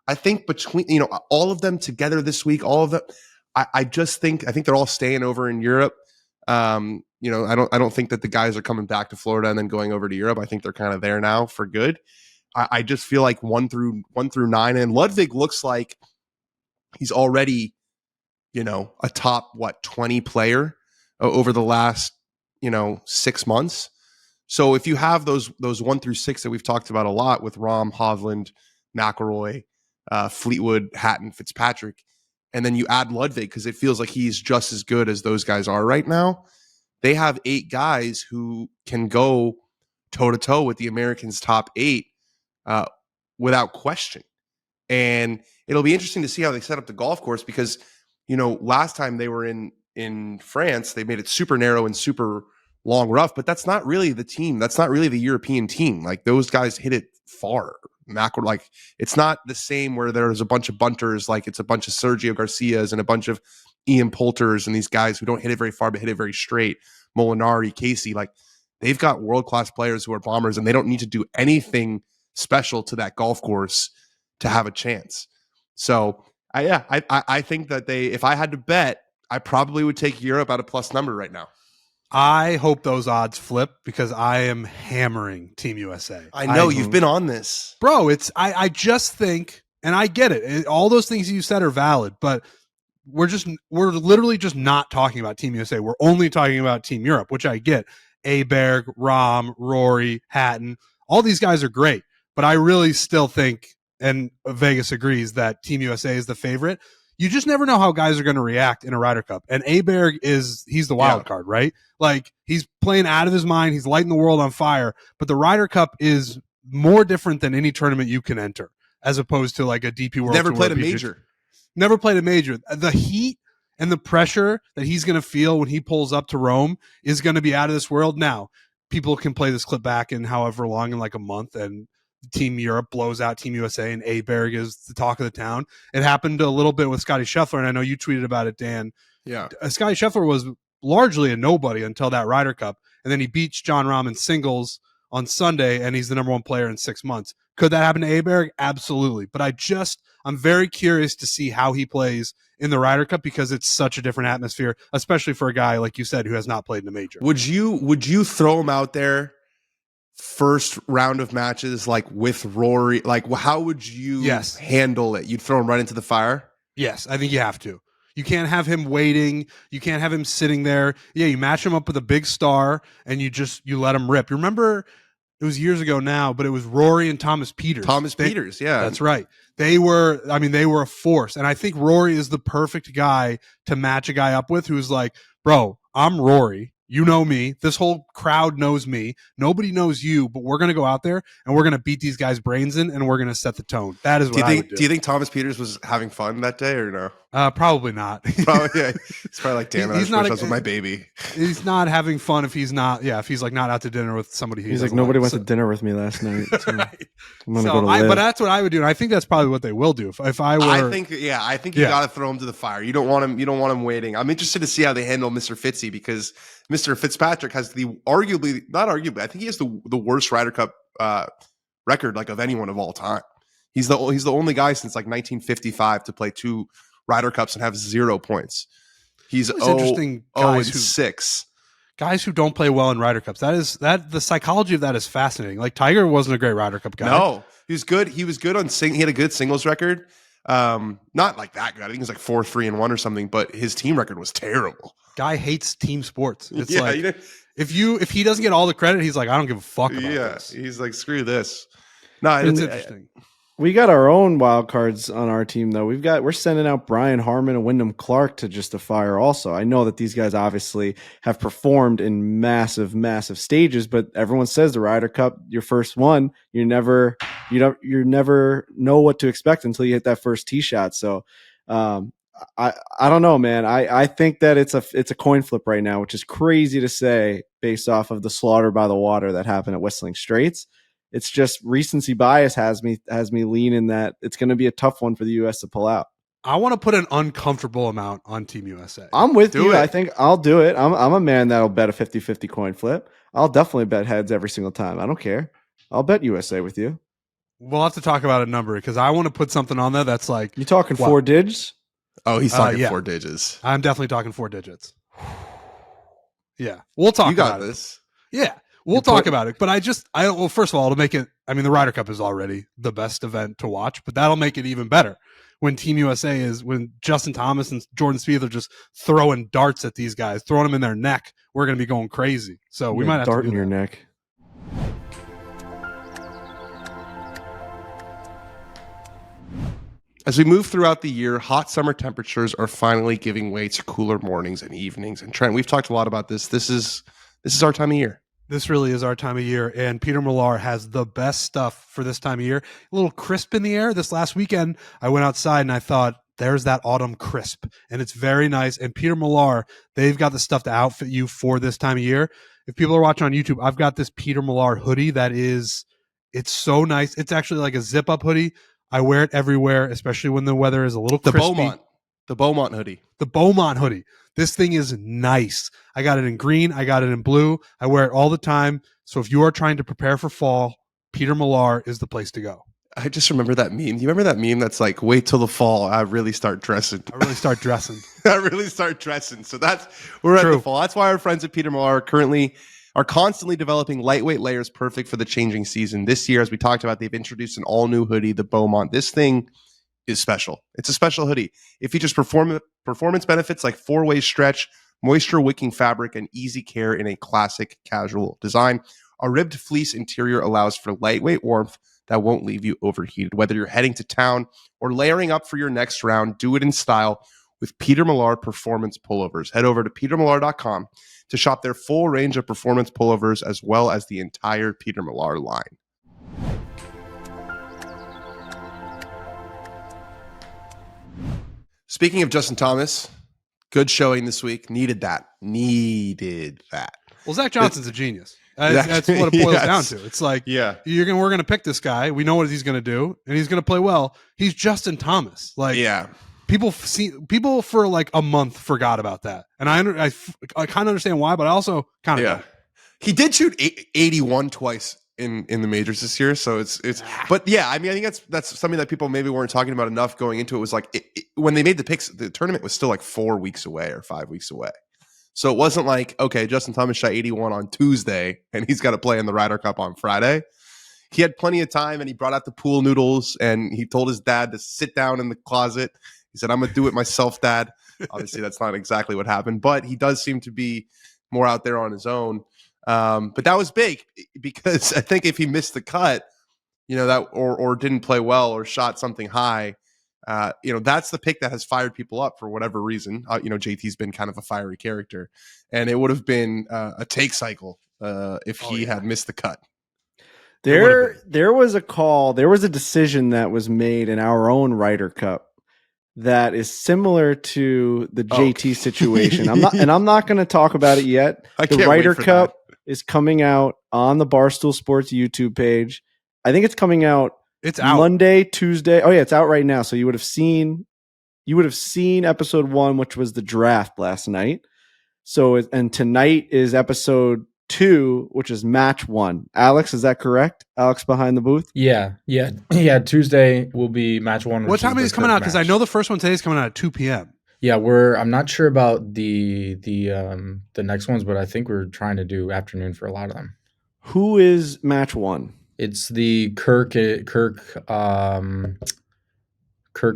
I think between, all of them together this week, all of them, I think they're all staying over in Europe. I don't think that the guys are coming back to Florida and then going over to Europe. I think they're kind of there now for good. I just feel like 1 through 9, and Ludwig looks like he's already, a top 20 player. over the last 6 months. So if you have those 1 through 6 that we've talked about a lot with Rahm, Hovland, McIlroy, Fleetwood, Hatton, Fitzpatrick, and then you add Ludwig because it feels like he's just as good as those guys are right now. They have 8 guys who can go toe to toe with the Americans' top 8 without question. And it'll be interesting to see how they set up the golf course because, last time they were in France, they made it super narrow and super long rough, but that's not really the team. That's not really the European team. Like those guys hit it far. Like it's not the same where there's a bunch of bunters, like it's a bunch of Sergio Garcias and a bunch of Ian Poulters and these guys who don't hit it very far but hit it very straight. Molinari, Casey, like they've got world-class players who are bombers and they don't need to do anything special to that golf course to have a chance. So I think that if I had to bet, I probably would take Europe at a plus number right now. I hope those odds flip because I am hammering Team USA. I know you've been on this, bro. I just think, and I get it. All those things you said are valid, but we're literally just not talking about Team USA. We're only talking about Team Europe, which I get. Aberg, Rahm, Rory, Hatton, all these guys are great, but I really still think, and Vegas agrees, that Team USA is the favorite. You just never know how guys are going to react in a Ryder Cup. And Aberg he's the wild card, right? Like he's playing out of his mind. He's lighting the world on fire. But the Ryder Cup is more different than any tournament you can enter, as opposed to like a DP World Never Tour played a major. Never played a major. The heat and the pressure that he's going to feel when he pulls up to Rome is going to be out of this world. Now, people can play this clip back in however long, in like a month, and Team Europe blows out Team USA and Aberg is the talk of the town. It happened a little bit with Scotty Scheffler, and I know you tweeted about it, Dan. Yeah. Scotty Scheffler was largely a nobody until that Ryder Cup, and then he beats Jon Rahm in singles on Sunday, and he's the number 1 player in 6 months. Could that happen to Aberg? Absolutely. But I'm very curious to see how he plays in the Ryder Cup because it's such a different atmosphere, especially for a guy, like you said, who has not played in a major. Would you throw him out there first round of matches, like with Rory? Like, how would you handle it? You'd throw him right into the fire? Yes, I think you have to. You can't have him waiting. You can't have him sitting there. Yeah, you match him up with a big star and you let him rip. You remember, it was years ago now, but it was Rory and Thomas Pieters. Pieters, yeah. That's right. They were a force. And I think Rory is the perfect guy to match a guy up with who's like, bro, I'm Rory. You know me. This whole crowd knows me. Nobody knows you, but we're going to go out there and we're going to beat these guys' brains in and we're going to set the tone. That is what I would do. Do you think Thomas Pieters was having fun that day or no? Probably not. Probably, yeah. It's probably like, damn, I was with my baby. He's not having fun if he's not out to dinner with somebody. He's like, nobody went to dinner with me last night. So right. I'm going to go to live. But that's what I would do. And I think that's probably what they will do. If I were, I think you got to throw him to the fire. You don't want him waiting. I'm interested to see how they handle Mr. Fitzy because Mr. Fitzpatrick has I think he has the worst Ryder Cup record like of anyone of all time. He's the only guy since like 1955 to play 2 Ryder Cups and have 0 points. He's interesting. 0-6. Guys who don't play well in Ryder Cups. The psychology of that is fascinating. Like Tiger wasn't a great Ryder Cup guy. No, he was good. He was good he had a good singles record. Not like that good. I think it was like 4-3-1 or something, but his team record was terrible. Guy hates team sports. It's if he doesn't get all the credit, he's like, I don't give a fuck about this. He's like, screw this. No, it's interesting. We got our own wild cards on our team though. We're sending out Brian Harman and Wyndham Clark to just the fire also. I know that these guys obviously have performed in massive, massive stages, but everyone says the Ryder Cup, your first one, you never know what to expect until you hit that first tee shot. So I don't know, man. I think that it's a coin flip right now, which is crazy to say based off of the slaughter by the water that happened at Whistling Straits. It's just recency bias has me lean in that it's going to be a tough one for the U.S. to pull out. I want to put an uncomfortable amount on Team USA. I'm with you. I think I'll do it. I'm a man that'll bet a 50-50 coin flip. I'll definitely bet heads every single time. I don't care. I'll bet USA with you. We'll have to talk about a number because I want to put something on there that's like... You talking 4 digits? Oh, he's talking 4 digits. I'm definitely talking 4 digits. Yeah. We'll talk about this. Yeah. We'll talk about it, but first of all, to make it, I mean, the Ryder Cup is already the best event to watch, but that'll make it even better when Team USA is, when Justin Thomas and Jordan Spieth are just throwing darts at these guys, throwing them in their neck, we're going to be going crazy. So we might have dart to do in your that. neck. As we move throughout the year, hot summer temperatures are finally giving way to cooler mornings and evenings. And Trent, we've talked a lot about this. This is our time of year. This really is our time of year, and Peter Millar has the best stuff for this time of year. A little crisp in the air. This last weekend, I went outside and I thought, there's that autumn crisp, and it's very nice. And Peter Millar, they've got the stuff to outfit you for this time of year. If people are watching on YouTube, I've got this Peter Millar hoodie it's so nice. It's actually like a zip-up hoodie. I wear it everywhere, especially when the weather is a little crispy. The Beaumont hoodie. The Beaumont hoodie. This thing is nice. I got it in green. I got it in blue. I wear it all the time. So if you are trying to prepare for fall, Peter Millar is the place to go. I just remember that meme. You remember that meme that's like, wait till the fall, I really start dressing. I really start dressing. So we're at the fall. That's why our friends at Peter Millar are constantly developing lightweight layers perfect for the changing season. This year, as we talked about, they've introduced an all-new hoodie, the Beaumont. This thing is special. It's a special hoodie. It features performance benefits like 4-way stretch, moisture-wicking fabric, and easy care in a classic casual design. A ribbed fleece interior allows for lightweight warmth that won't leave you overheated. Whether you're heading to town or layering up for your next round, do it in style with Peter Millar Performance Pullovers. Head over to petermillar.com to shop their full range of performance pullovers as well as the entire Peter Millar line. Speaking of Justin Thomas, good showing this week. Needed that. Well, Zach Johnson's a genius. That's what it boils down to. It's like, we're going to pick this guy. We know what he's going to do, and he's going to play well. He's Justin Thomas. People for like a month forgot about that, and I kind of understand why, but I also kind of don't. He did shoot 81 twice in the majors this year, so it's. But yeah, I mean, I think that's something that people maybe weren't talking about enough going into it. Was like when they made the picks, the tournament was still like 4 weeks away or 5 weeks away. So it wasn't like, okay, Justin Thomas shot 81 on Tuesday and he's got to play in the Ryder Cup on Friday. He had plenty of time, and he brought out the pool noodles, and he told his dad to sit down in the closet. He said, I'm going to do it myself, Dad. Obviously, that's not exactly what happened, but he does seem to be more out there on his own. But that was big because I think if he missed the cut, that or didn't play well or shot something high, that's the pick that has fired people up for whatever reason. JT's been kind of a fiery character, and it would have been a take cycle if he had missed the cut. There was a decision that was made in our own Ryder Cup that is similar to the JT situation. I'm not going to talk about it yet. The Ryder Cup is coming out on the Barstool Sports YouTube page. I think it's coming out. It's out Monday, Tuesday. Oh yeah, it's out right now. So you would have seen episode 1, which was the draft last night. And tonight is episode 2, which is match 1. Alex, is that correct? Alex behind the booth? Yeah. Tuesday will be match 1. What time is it coming out? Because I know the first one today is coming out at 2 p.m. Yeah, I'm not sure about the next ones, but I think we're trying to do afternoon for a lot of them. Who is match 1? It's the Kirk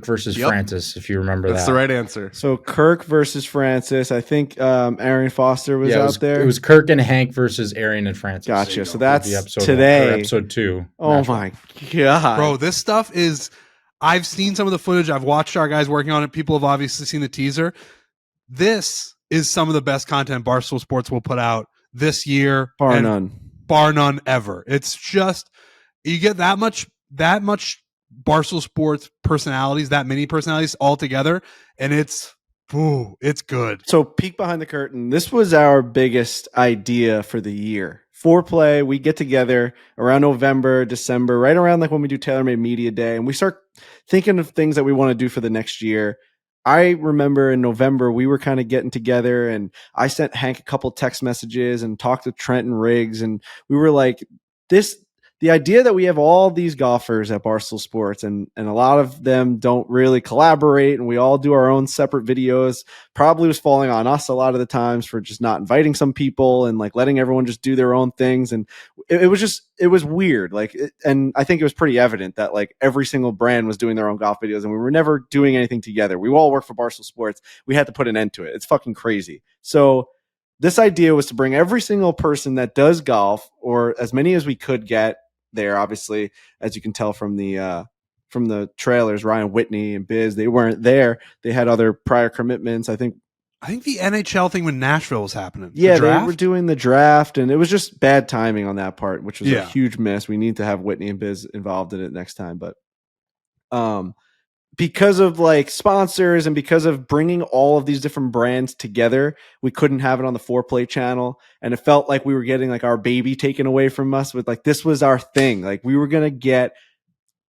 versus Francis, if you remember That's the right answer. So Kirk versus Francis. I think Arian Foster was out there. It was Kirk and Hank versus Arian and Francis. Gotcha. So that's episode today. Episode 2. Oh my God. Bro, this stuff is... I've seen some of the footage. I've watched our guys working on it. People have obviously seen the teaser. This is some of the best content Barstool Sports will put out this year. Bar none ever. It's just, you get that much Barstool Sports personalities, that many personalities all together, and it's good. So peek behind the curtain. This was our biggest idea for the year. Foreplay, we get together around November, December, right around like when we do TaylorMade Media Day, and we start thinking of things that we want to do for the next year. I remember in November, we were kind of getting together, and I sent Hank a couple text messages and talked to Trent and Riggs, and we were like, this the idea that we have all these golfers at Barstool Sports and a lot of them don't really collaborate and we all do our own separate videos probably was falling on us a lot of the times for just not inviting some people and like letting everyone just do their own things. And it was weird. And I think it was pretty evident that like every single brand was doing their own golf videos and we were never doing anything together. We all work for Barstool Sports. We had to put an end to it. It's fucking crazy. So this idea was to bring every single person that does golf, or as many as we could get there. Obviously, as you can tell from the trailers, Ryan Whitney and Biz, they weren't there. They had other prior commitments. I think the NHL thing when Nashville was happening. Yeah, they were doing the draft, and it was just bad timing on that part, which was a huge miss. We need to have Whitney and Biz involved in it next time, but because of like sponsors and because of bringing all of these different brands together, we couldn't have it on the Foreplay channel. And it felt like we were getting like our baby taken away from us with like, this was our thing. Like we were going to get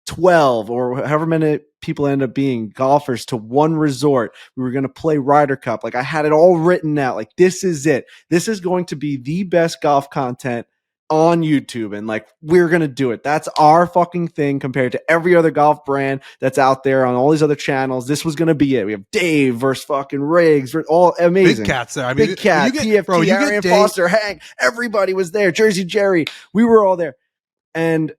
12 or however many people end up being golfers to one resort. We were going to play Ryder Cup. Like I had it all written out. Like this is it. This is going to be the best golf content on YouTube, and like we're gonna do it. That's our fucking thing compared to every other golf brand that's out there on all these other channels. This was gonna be it. We have Dave versus fucking Riggs, all amazing. Big cats there. I mean, Big Cat, PFT, Arian Foster, Hank. Everybody was there. Jersey Jerry. We were all there, and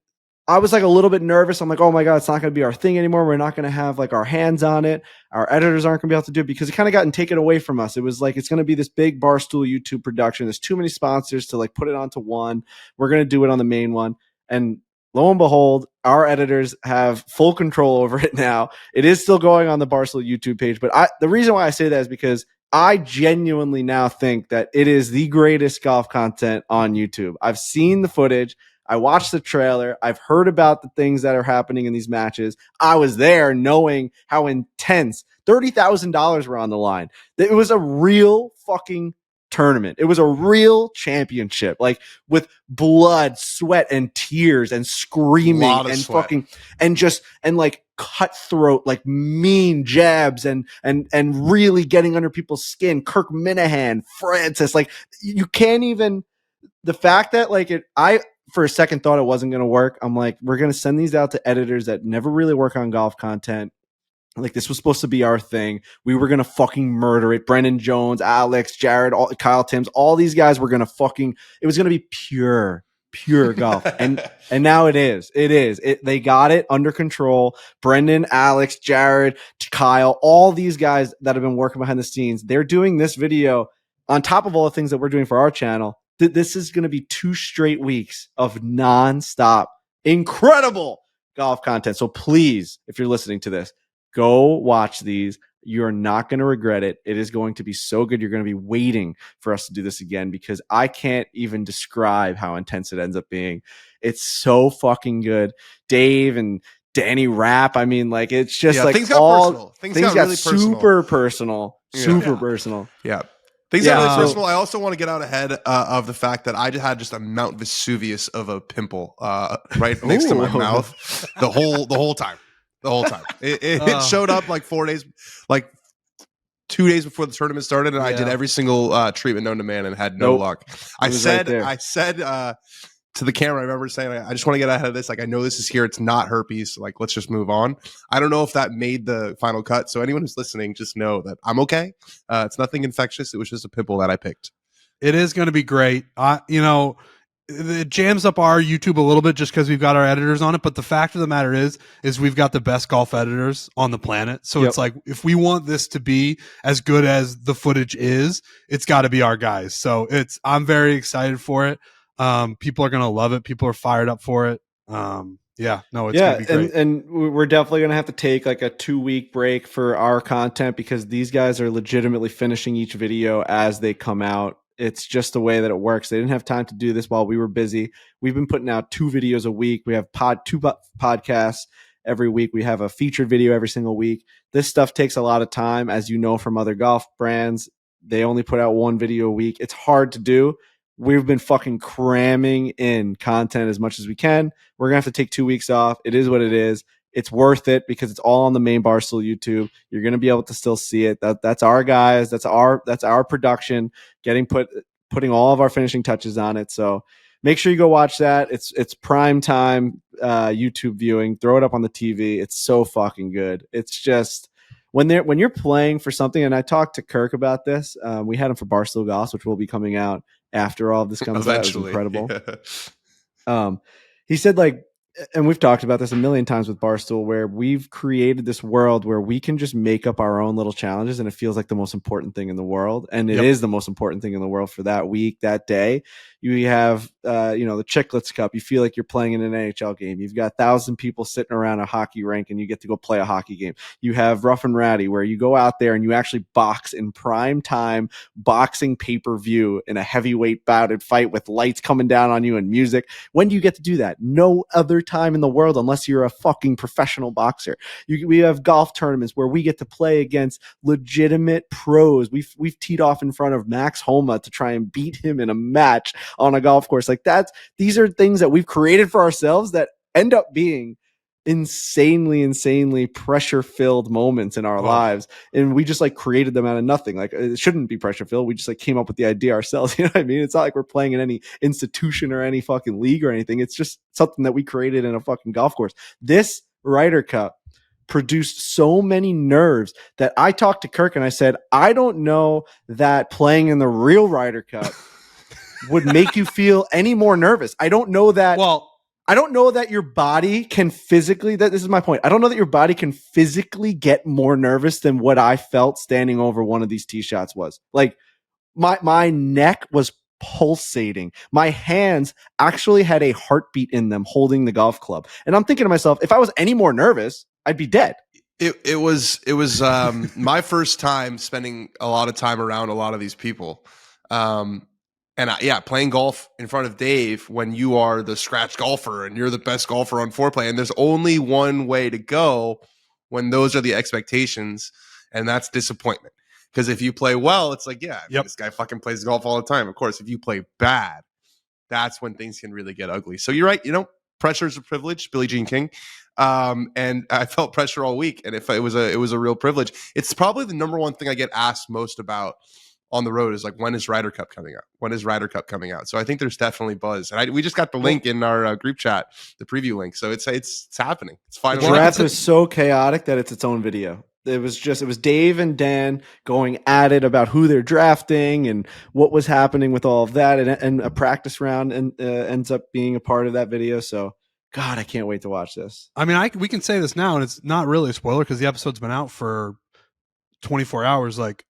I was like a little bit nervous. I'm like, oh my God, it's not going to be our thing anymore. We're not going to have like our hands on it. Our editors aren't going to be able to do it because it kind of gotten taken away from us. It was like, it's going to be this big Barstool YouTube production. There's too many sponsors to like put it onto one. We're going to do it on the main one. And lo and behold, our editors have full control over it now. It is still going on the Barstool YouTube page. But the reason why I say that is because I genuinely now think that it is the greatest golf content on YouTube. I've seen the footage. I watched the trailer. I've heard about the things that are happening in these matches. I was there knowing how intense. $30,000 were on the line. It was a real fucking tournament. It was a real championship, like with blood, sweat, and tears and screaming and sweat. Fucking and like cutthroat, like mean jabs and really getting under people's skin. Kirk Minahan, Francis, like you can't even. The fact that like I for a second thought it wasn't going to work. I'm like, we're going to send these out to editors that never really work on golf content. Like this was supposed to be our thing. We were going to fucking murder it. Brendan Jones, Alex, Jared, Kyle Timms, all these guys were going to it was going to be pure golf. And now it is. They got it under control. Brendan, Alex, Jared, Kyle, all these guys that have been working behind the scenes, they're doing this video on top of all the things that we're doing for our channel. This is going to be 2 straight weeks of nonstop, incredible golf content. So please, if you're listening to this, go watch these. You're not going to regret it. It is going to be so good. You're going to be waiting for us to do this again because I can't even describe how intense it ends up being. It's so fucking good. Dave and Danny Rapp. I mean, like it's just like things got personal. Things got really super personal. Super personal. Yeah. Things are really personal. I also want to get out ahead of the fact that I had just a Mount Vesuvius of a pimple right next to my mouth the whole time. It showed up like 4 days, like 2 days before the tournament started, and I did every single treatment known to man and had no luck. I said to the camera, I remember saying, I just want to get ahead of this. Like, I know this is here. It's not herpes. Like, let's just move on. I don't know if that made the final cut. So anyone who's listening, just know that I'm okay. It's nothing infectious. It was just a pimple that I picked. It is going to be great. It jams up our YouTube a little bit just because we've got our editors on it. But the fact of the matter is we've got the best golf editors on the planet. So it's like, if we want this to be as good as the footage is, it's got to be our guys. So I'm very excited for it. People are going to love it. People are fired up for it. It's going to be great. And we're definitely going to have to take like a 2-week break for our content because these guys are legitimately finishing each video as they come out. It's just the way that it works. They didn't have time to do this while we were busy. We've been putting out 2 videos a week. We have 2 podcasts every week. We have a featured video every single week. This stuff takes a lot of time. As you know, from other golf brands, they only put out 1 video a week. It's hard to do. We've been fucking cramming in content as much as we can. We're going to have to take 2 weeks off. It is what it is. It's worth it because it's all on the main Barstool YouTube. You're going to be able to still see it. That's our guys. That's our production putting all of our finishing touches on it. So make sure you go watch that. It's prime time YouTube viewing. Throw it up on the TV. It's so fucking good. It's just when you're playing for something. And I talked to Kirk about this. We had him for Barstool Golf, which will be coming out after all of this comes out. It was incredible. Yeah. He said, like, and we've talked about this a million times with Barstool, where we've created this world where we can just make up our own little challenges, and it feels like the most important thing in the world. And it is the most important thing in the world for that week, that day. You have, the Chicklets Cup. You feel like you're playing in an NHL game. You've got 1,000 people sitting around a hockey rink, and you get to go play a hockey game. You have Rough and Ratty, where you go out there and you actually box in prime time, boxing pay-per-view in a heavyweight bouted fight with lights coming down on you and music. When do you get to do that? No other time in the world, unless you're a fucking professional boxer. We have golf tournaments where we get to play against legitimate pros. We've teed off in front of Max Homa to try and beat him in a match on a golf course. Like these are things that we've created for ourselves that end up being insanely pressure-filled moments in our lives, and we just like created them out of nothing. Like, it shouldn't be pressure-filled. We just like came up with the idea ourselves. You know what I mean? It's not like we're playing in any institution or any fucking league or anything. It's just something that we created in a fucking golf course. This Ryder Cup produced so many nerves that I talked to Kirk and I said, I don't know that playing in the real Ryder Cup would make you feel any more nervous. I don't know that. I don't know that your body can physically, this is my point. I don't know that your body can physically get more nervous than what I felt standing over one of these tee shots was. Like, my neck was pulsating. My hands actually had a heartbeat in them holding the golf club. And I'm thinking to myself, if I was any more nervous, I'd be dead. It was my first time spending a lot of time around a lot of these people. And playing golf in front of Dave when you are the scratch golfer and you're the best golfer on foreplay. And there's only one way to go when those are the expectations, and that's disappointment. Because if you play well, it's like, this guy fucking plays golf all the time. Of course, if you play bad, that's when things can really get ugly. So you're right. Pressure is a privilege, Billie Jean King. And I felt pressure all week. And if it was a real privilege, it's probably the number one thing I get asked most about on the road is like, when is Ryder Cup coming out? When is Ryder Cup coming out? So I think there's definitely buzz. And we just got the link in our group chat, the preview link. So it's happening. It's finally. The draft is so chaotic that it's its own video. It was Dave and Dan going at it about who they're drafting and what was happening with all of that. And a practice round ends up being a part of that video. So, God, I can't wait to watch this. I mean, we can say this now, and it's not really a spoiler because the episode's been out for 24 hours. Like,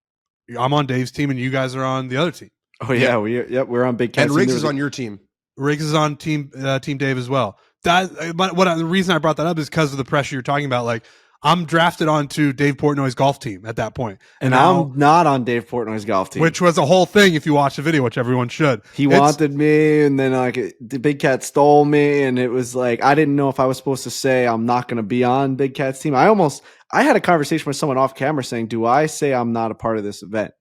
I'm on Dave's team, and you guys are on the other team. Oh yeah, we're on Big Cat. And Riggs is on your team. Riggs is on team Dave as well. The reason I brought that up is because of the pressure you're talking about. Like, I'm drafted onto Dave Portnoy's golf team at that point, and I'm not on Dave Portnoy's golf team, which was a whole thing. If you watch the video, which everyone should, he wanted me, and then the Big Cat stole me, and it was like I didn't know if I was supposed to say I'm not going to be on Big Cat's team. I had a conversation with someone off camera saying, "Do I say I'm not a part of this event?"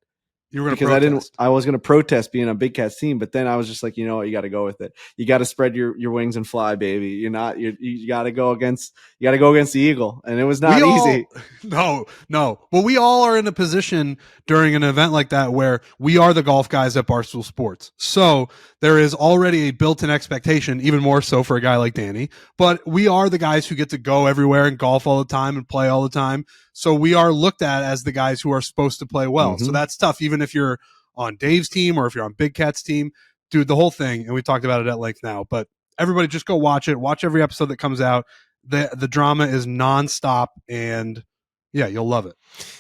You were going to protest. I was going to protest being on Big Cat's team, but then I was just like, you know what, you got to go with it. You got to spread your wings and fly, baby. You got to go against the eagle, and it was not easy. No. Well, we all are in a position during an event like that where we are the golf guys at Barstool Sports. So there is already a built-in expectation, even more so for a guy like Danny. But we are the guys who get to go everywhere and golf all the time and play all the time. So we are looked at as the guys who are supposed to play well. Mm-hmm. So that's tough, even if you're on Dave's team or if you're on Big Cat's team. Dude, the whole thing, and we talked about it at length now, but everybody just go watch it. Watch every episode that comes out. The drama is nonstop, and yeah, you'll love it.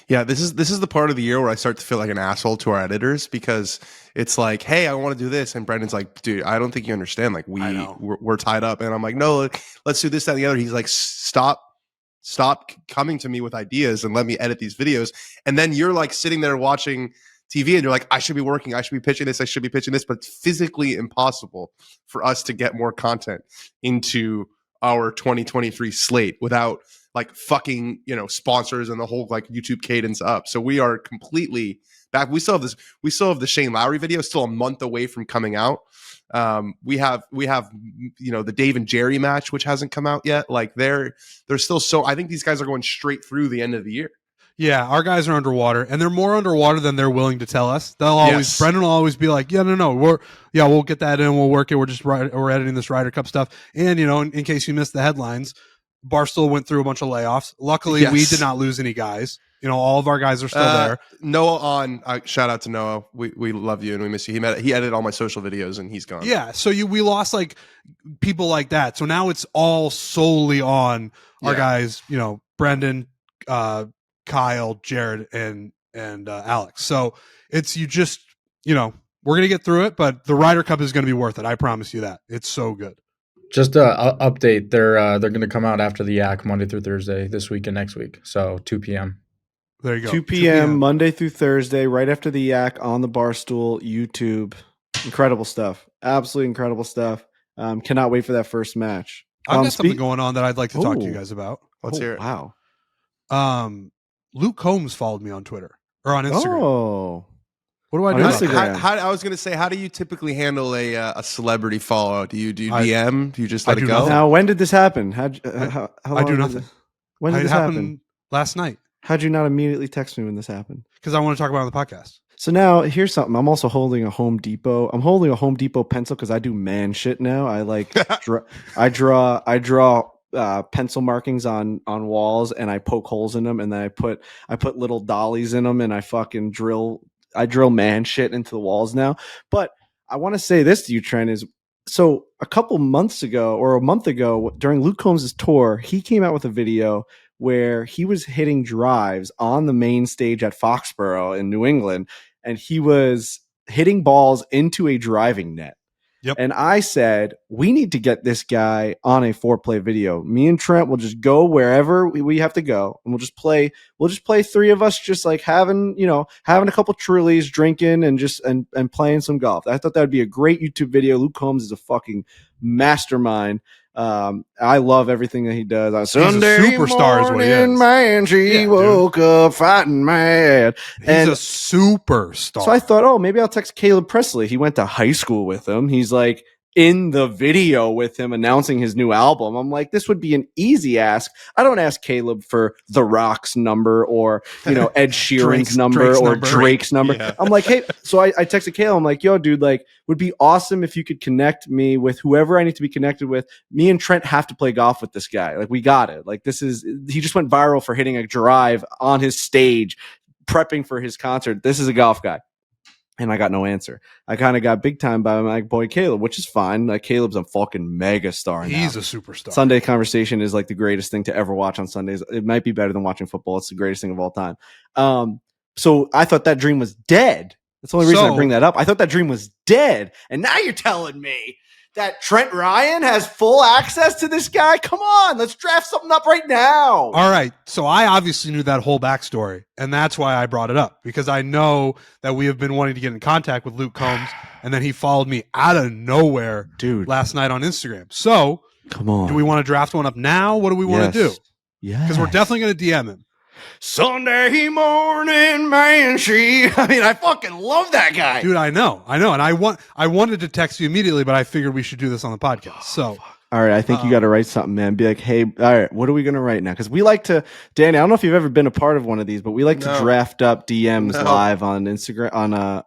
Yeah, this is the part of the year where I start to feel like an asshole to our editors because it's like, hey, I want to do this, and Brendan's like, dude, I don't think you understand. Like we're tied up, and I'm like, no, let's do this, that, and the other. He's like, stop coming to me with ideas and let me edit these videos. And then you're like sitting there watching TV and you're like, I should be working. I should be pitching this. I should be pitching this. But it's physically impossible for us to get more content into our 2023 slate without like fucking, sponsors and the whole like YouTube cadence up. So we are completely back. We still have the Shane Lowry video still a month away from coming out. We have the Dave and Jerry match, which hasn't come out yet. Like they're still I think these guys are going straight through the end of the year. Yeah, our guys are underwater, and they're more underwater than they're willing to tell us. Brendan will always be like, no, we'll get that in, we'll work it. We're editing this Ryder Cup stuff, and in case you missed the headlines, Barstool went through a bunch of layoffs. Luckily, we did not lose any guys. All of our guys are still there. Noah shout out to Noah. We love you and we miss you. He edited all my social videos and he's gone. Yeah, so we lost like people like that. So now it's all solely on our guys. Brendan, Kyle, Jared, and Alex. So it's we're gonna get through it, but the Ryder Cup is gonna be worth it. I promise you that. It's so good. Just a update. They're gonna come out after the Yak Monday through Thursday this week and next week. So 2 p.m. There you go. 2 p.m. Monday through Thursday, right after the Yak on the Barstool YouTube. Incredible stuff. Absolutely incredible stuff. Cannot wait for that first match. I've got something going on that I'd like to talk to you guys about. Let's hear it. Wow. Luke Combs followed me on Twitter or on Instagram. Oh. What do I do? I was going to say, how do you typically handle a celebrity follow? Do you DM? Do you just let it go? Nothing. Now, when did this happen? How I do nothing. When did this happen? Last night. How'd you not immediately text me when this happened? Because I want to talk about it on the podcast. So now here's something. I'm also holding a Home Depot. I'm holding a Home Depot pencil because I do man shit now. I like I draw pencil markings on walls and I poke holes in them and then I put little dollies in them and I fucking drill man shit into the walls now. But I want to say this to you, Trent, is so a couple months ago or a month ago during Luke Combs' tour, he came out with a video where he was hitting drives on the main stage at Foxborough in New England, and he was hitting balls into a driving net. Yep. And I said, we need to get this guy on a foreplay video. Me and Trent will just go wherever we have to go, and we'll just play three of us, just like having a couple Trulies, drinking, and just and playing some golf. I thought that would be a great YouTube video. Luke Combs is a fucking mastermind. I love everything that he does. Sunday He's a superstar is what he is. Man, she woke up fighting mad. He's a superstar. So I thought, maybe I'll text Caleb Presley. He went to high school with him. He's like in the video with him announcing his new album. I'm like, this would be an easy ask. I don't ask Caleb for The Rock's number or, Ed Sheeran's Drake's number. Yeah. I'm like, hey, so I texted Caleb. I'm like, yo, dude, like, would be awesome if you could connect me with whoever I need to be connected with. Me and Trent have to play golf with this guy. Like, we got it. Like, he just went viral for hitting a drive on his stage, prepping for his concert. This is a golf guy. And I got no answer. I kind of got big time by my boy Caleb, which is fine. Like, Caleb's a fucking mega star now. He's a superstar. Sunday Conversation is like the greatest thing to ever watch on Sundays. It might be better than watching football. It's the greatest thing of all time. So I thought that dream was dead. That's the only reason I bring that up. I thought that dream was dead. And now you're telling me that Trent Ryan has full access to this guy? Come on, let's draft something up right now. All right. So I obviously knew that whole backstory, and that's why I brought it up, because I know that we have been wanting to get in contact with Luke Combs, and then he followed me out of nowhere, dude, last night on Instagram. So come on. Do we want to draft one up now? What do we want to do? Yeah. Because we're definitely going to DM him. Sunday morning, man, I fucking love that guy. Dude, I know. And I wanted to text you immediately, but I figured we should do this on the podcast. So, all right, I think you got to write something, man. Be like, hey, all right, what are we going to write now? Because we like to, Danny, I don't know if you've ever been a part of one of these, but we like to draft up DMs live on Instagram,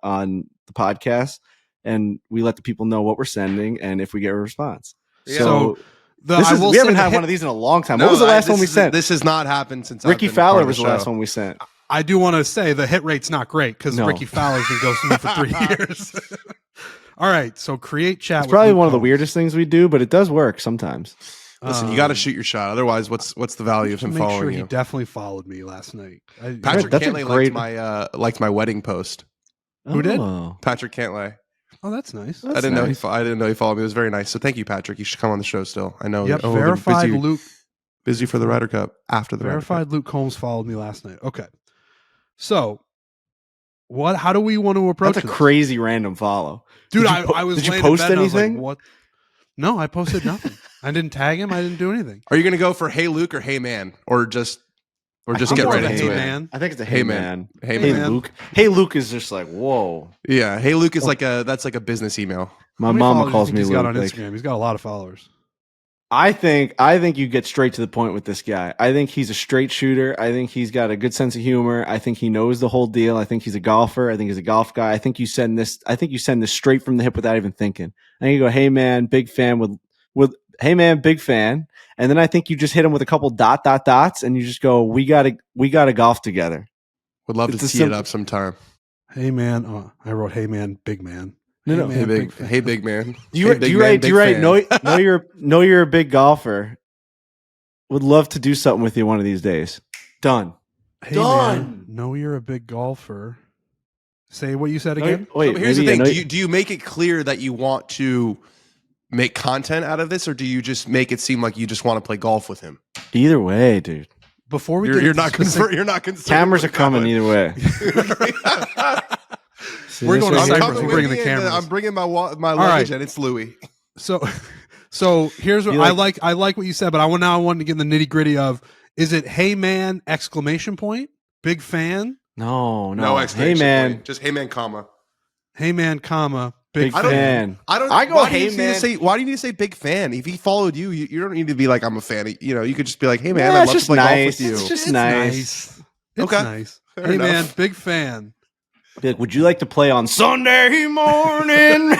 on the podcast, and we let the people know what we're sending and if we get a response. Yeah. So we haven't had one of these in a long time. What was the last one we sent? This has not happened since Ricky Fowler was the last one we sent. I do want to say the hit rate's not great because Ricky Fowler's been ghosting me for 3 years. All right, so create chat. It's probably one of the weirdest things we do, but it does work sometimes. Listen, you got to shoot your shot. Otherwise, what's the value of him following you? He definitely followed me last night. Patrick Cantlay liked my wedding post. Who did? Patrick Cantlay. Oh, that's nice. I didn't know he followed me. It was very nice. So thank you, Patrick. You should come on the show still. I know. Yep. Verified Luke. Busy for the Ryder Cup after the verified Ryder Cup. Luke Combs followed me last night. Okay. So, what? How do we want to approach? That's a crazy random follow, dude. I was. Did you post anything? Like, what? No, I posted nothing. I didn't tag him. I didn't do anything. Are you going to go for Hey Luke or Hey Man, or just get right into it? Man. I think it's a Hey Man. Hey Man. Luke. Hey Luke is just like, whoa. Yeah. Hey Luke is that's like a business email. My mama calls me Luke. He's got on Luke. Instagram. He's got a lot of followers. I think you get straight to the point with this guy. I think he's a straight shooter. I think he's got a good sense of humor. I think he knows the whole deal. I think he's a golfer. I think he's a golf guy. I think you send this straight from the hip without even thinking. I think you go, hey man, big fan with hey man, big fan. And then I think you just hit him with a couple dots and you just go, we gotta golf together. Would love to tee it up sometime. Hey man, I wrote hey man, big man. No, hey big man. Do you write? Know you're a big golfer. Would love to do something with you one of these days. Done. Hey man, know you're a big golfer. Say what you said again. Wait, here's the thing. Do you make it clear that you want to make content out of this, or do you just make it seem like you just want to play golf with him? Either way, dude. Before we you're not concerned. Cameras are coming either way. We're going to Cyprus. We're bringing the cameras. I'm bringing my luggage, and it's Louis. So here's what I like what you said, but I want to get in the nitty gritty of: is it "Hey man!" exclamation point? Big fan? No exclamation hey man, point. Just hey man, comma. Hey man, comma. Big fan. I go hey man. Why do you need to say big fan? If he followed you, you don't need to be like I'm a fan. You could just be like, hey man, I'd love to play golf with you. It's just nice. It's nice. Hey man, big fan. Like, would you like to play on Sunday morning?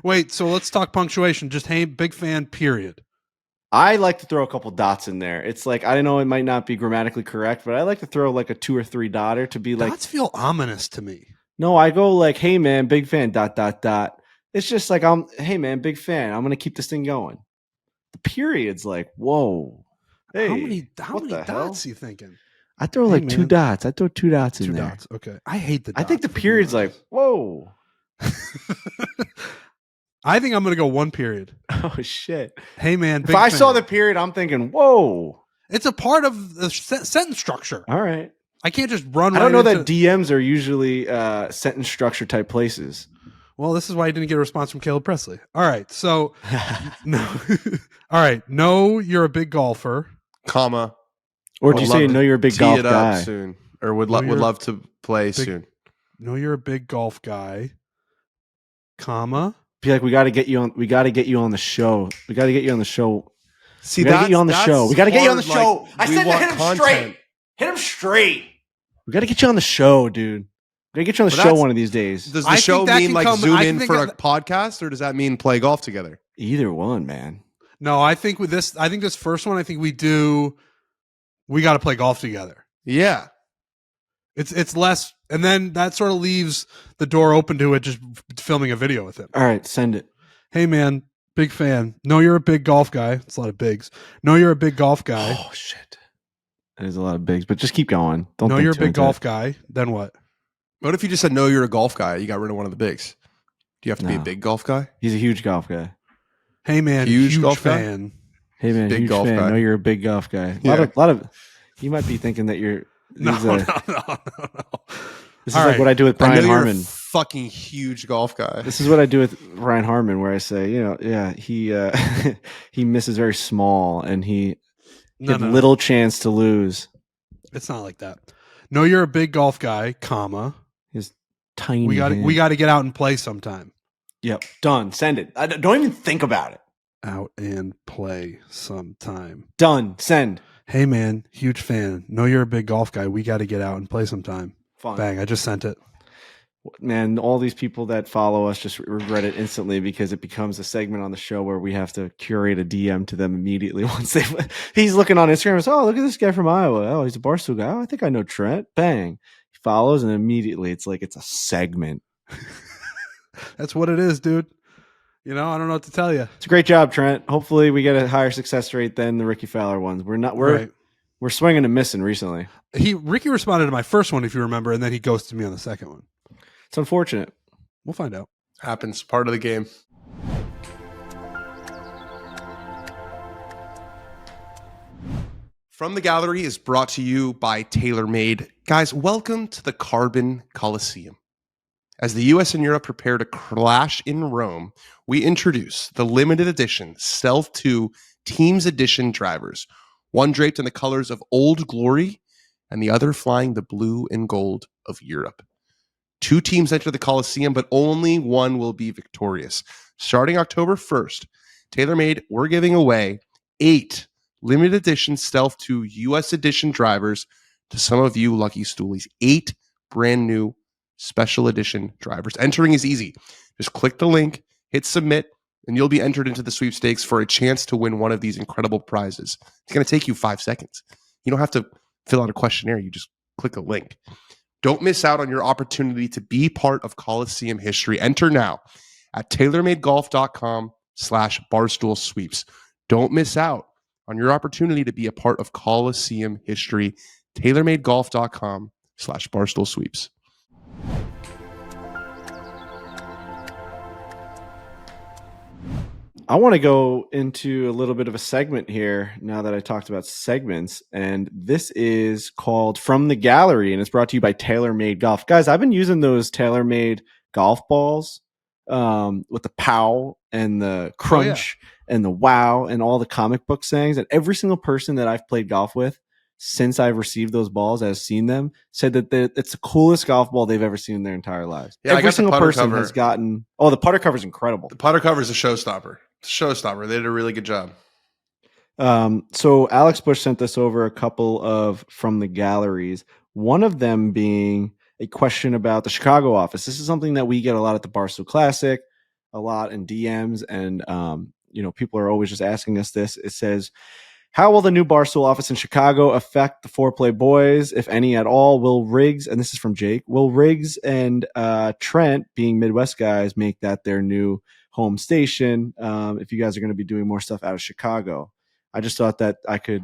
Wait, so let's talk punctuation. Just hey, big fan, period. I like to throw a couple dots in there. It's like, I know it might not be grammatically correct, but I like to throw like a 2 or 3 dotter to be like. Dots feel ominous to me. No, I go like, hey man, big fan, ... It's just like, hey man, big fan. I'm going to keep this thing going. The period's like, whoa. Hey, how many dots are you thinking? I throw like 2 dots. I throw 2 dots in there. 2 dots. Okay. I hate the dots. I think the period's like, whoa. I think I'm going to go 1 period. Oh, shit. Hey, man. If I saw the period, I'm thinking, whoa. It's a part of the sentence structure. All right. I can't just run. I don't know that DMs are usually sentence structure type places. Well, this is why I didn't get a response from Caleb Presley. All right. So, no. All right. No, you're a big golfer. Comma. Or do you say, no, you're a big golf it guy? Up soon. Or would love to play soon. No, you're a big golf guy. Comma. Be like, we got to get you on the show. We got to get you on the show. See, we got to get you on the show. We got to get you on the show. I said to hit him straight. Hit him straight. We got to get you on the show, dude. We got to get you on the show one of these days. Does the show mean like zoom in for a podcast, or does that mean play golf together? Either one, man. No, I think with this, this first one, I think we got to play golf together. Yeah. It's less, and then that sort of leaves the door open to it just filming a video with him. All right, send it. Hey, man, big fan. No, you're a big golf guy. It's a lot of bigs. No, you're a big golf guy. Oh, shit. That is a lot of bigs, but just keep going. Don't know you're a big golf guy. Then what? What if you just said, no, you're a golf guy? You got rid of one of the bigs. Do you have to be a big golf guy? He's a huge golf guy. Hey, man, huge golf fan. Guy? Hey, man, big huge golf fan. Guy. No, you're a big golf guy. A lot of. You might be thinking that you're. No. This is like what I do with Brian Harmon. You're a fucking huge golf guy. This is what I do with Brian Harmon, where I say, he misses very small, and he had little chance to lose. It's not like that. No, you're a big golf guy, comma. His tiny. We got to get out and play sometime. Yep, done. Send it. Don't even think about it. Out and play sometime. Done. Send. Hey man, huge fan. Know you're a big golf guy. We got to get out and play sometime. Fun. Bang! I just sent it. Man, all these people that follow us just regret it instantly because it becomes a segment on the show where we have to curate a DM to them immediately once he's looking on Instagram and says, oh, look at this guy from Iowa. Oh, he's a Barstool guy. Oh, I think I know Trent. Bang. He follows and immediately it's like it's a segment. That's what it is, dude. I don't know what to tell you. It's a great job, Trent. Hopefully we get a higher success rate than the Ricky Fowler ones. We're swinging and missing recently. Ricky responded to my first one, if you remember, and then he ghosted me on the second one. It's unfortunate. We'll find out. Happens. Part of the game. From the Gallery is brought to you by TaylorMade. Guys, welcome to the Carbon Coliseum. As the US and Europe prepare to clash in Rome, we introduce the limited edition Stealth 2 Teams Edition drivers, one draped in the colors of Old Glory and the other flying the blue and gold of Europe. 2 teams enter the Coliseum, but only one will be victorious. Starting October 1st, TaylorMade, we're giving away 8 limited edition Stealth 2 US edition drivers to some of you lucky stoolies. 8 brand new special edition drivers. Entering is easy. Just click the link, hit submit, and you'll be entered into the sweepstakes for a chance to win one of these incredible prizes. It's going to take you 5 seconds. You don't have to fill out a questionnaire. You just click a link. Don't miss out on your opportunity to be part of Coliseum history. Enter now at TaylorMadeGolf.com/Barstool Sweeps. Don't miss out on your opportunity to be a part of Coliseum history. TaylorMadeGolf.com/Barstool Sweeps. I want to go into a little bit of a segment here now that I talked about segments, and this is called From the Gallery, and it's brought to you by TaylorMade Golf. Guys, I've been using those TaylorMade golf balls with the pow and the crunch and the wow and all the comic book sayings, and every single person that I've played golf with since I've received those balls, has seen them, said that it's the coolest golf ball they've ever seen in their entire lives. Yeah, every single person has gotten. Oh, the putter cover is incredible. The putter cover is a showstopper. Showstopper. They did a really good job. So Alex Bush sent us over a couple of From the Galleries. One of them being a question about the Chicago office. This is something that we get a lot at the Barstool Classic, a lot in DMs, and people are always just asking us this. It says, how will the new Barstool office in Chicago affect the Foreplay boys, if any at all? Will Riggs, and this is from Jake, will Riggs and Trent, being Midwest guys, make that their new home station if you guys are going to be doing more stuff out of Chicago? I just thought that I could,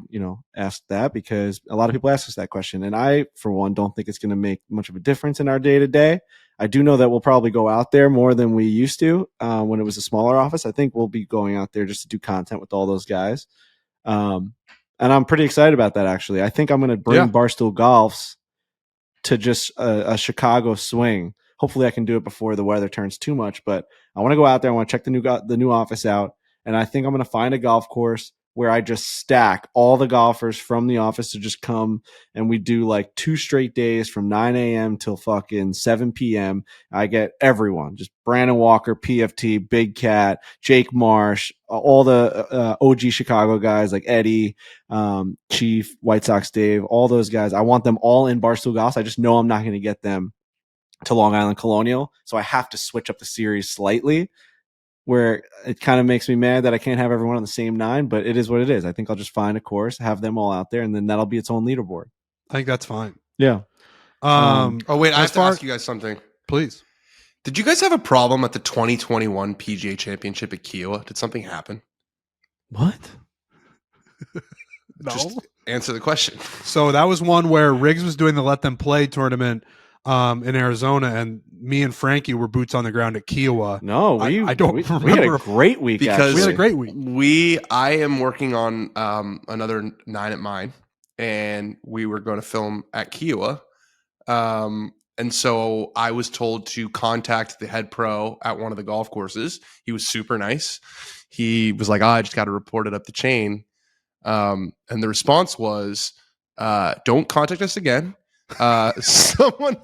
ask that, because a lot of people ask us that question. And I, for one, don't think it's going to make much of a difference in our day-to-day. I do know that we'll probably go out there more than we used to when it was a smaller office. I think we'll be going out there just to do content with all those guys. And I'm pretty excited about that, actually. I think I'm going to bring Barstool Golfs to just a Chicago swing. Hopefully I can do it before the weather turns too much, but I want to go out there. I want to check the new office out. And I think I'm going to find a golf course where I just stack all the golfers from the office to just come, and we do like 2 straight days from 9 a.m. till fucking 7 p.m. I get everyone, just Brandon Walker, PFT, Big Cat, Jake Marsh, all the OG Chicago guys like Eddie, Chief, White Sox Dave, all those guys. I want them all in Barstool Golf. I just know I'm not going to get them to Long Island Colonial, so I have to switch up the series slightly, where it kind of makes me mad that I can't have everyone on the same 9, but it is what it is. I think I'll just find a course, have them all out there, and then that'll be its own leaderboard. I think that's fine. Yeah. I have to ask you guys something. Please. Did you guys have a problem at the 2021 PGA Championship at Kiowa? Did something happen? What? No. Just answer the question. So that was one where Riggs was doing the Let Them Play tournament in Arizona, and me and Frankie were boots on the ground at Kiowa. No, I don't remember. We had a great week, because we had a great week. I am working on another 9 at mine, and we were going to film at Kiowa. And so I was told to contact the head pro at one of the golf courses. He was super nice. He was like, I just got to report it up the chain. And the response was, don't contact us again. Someone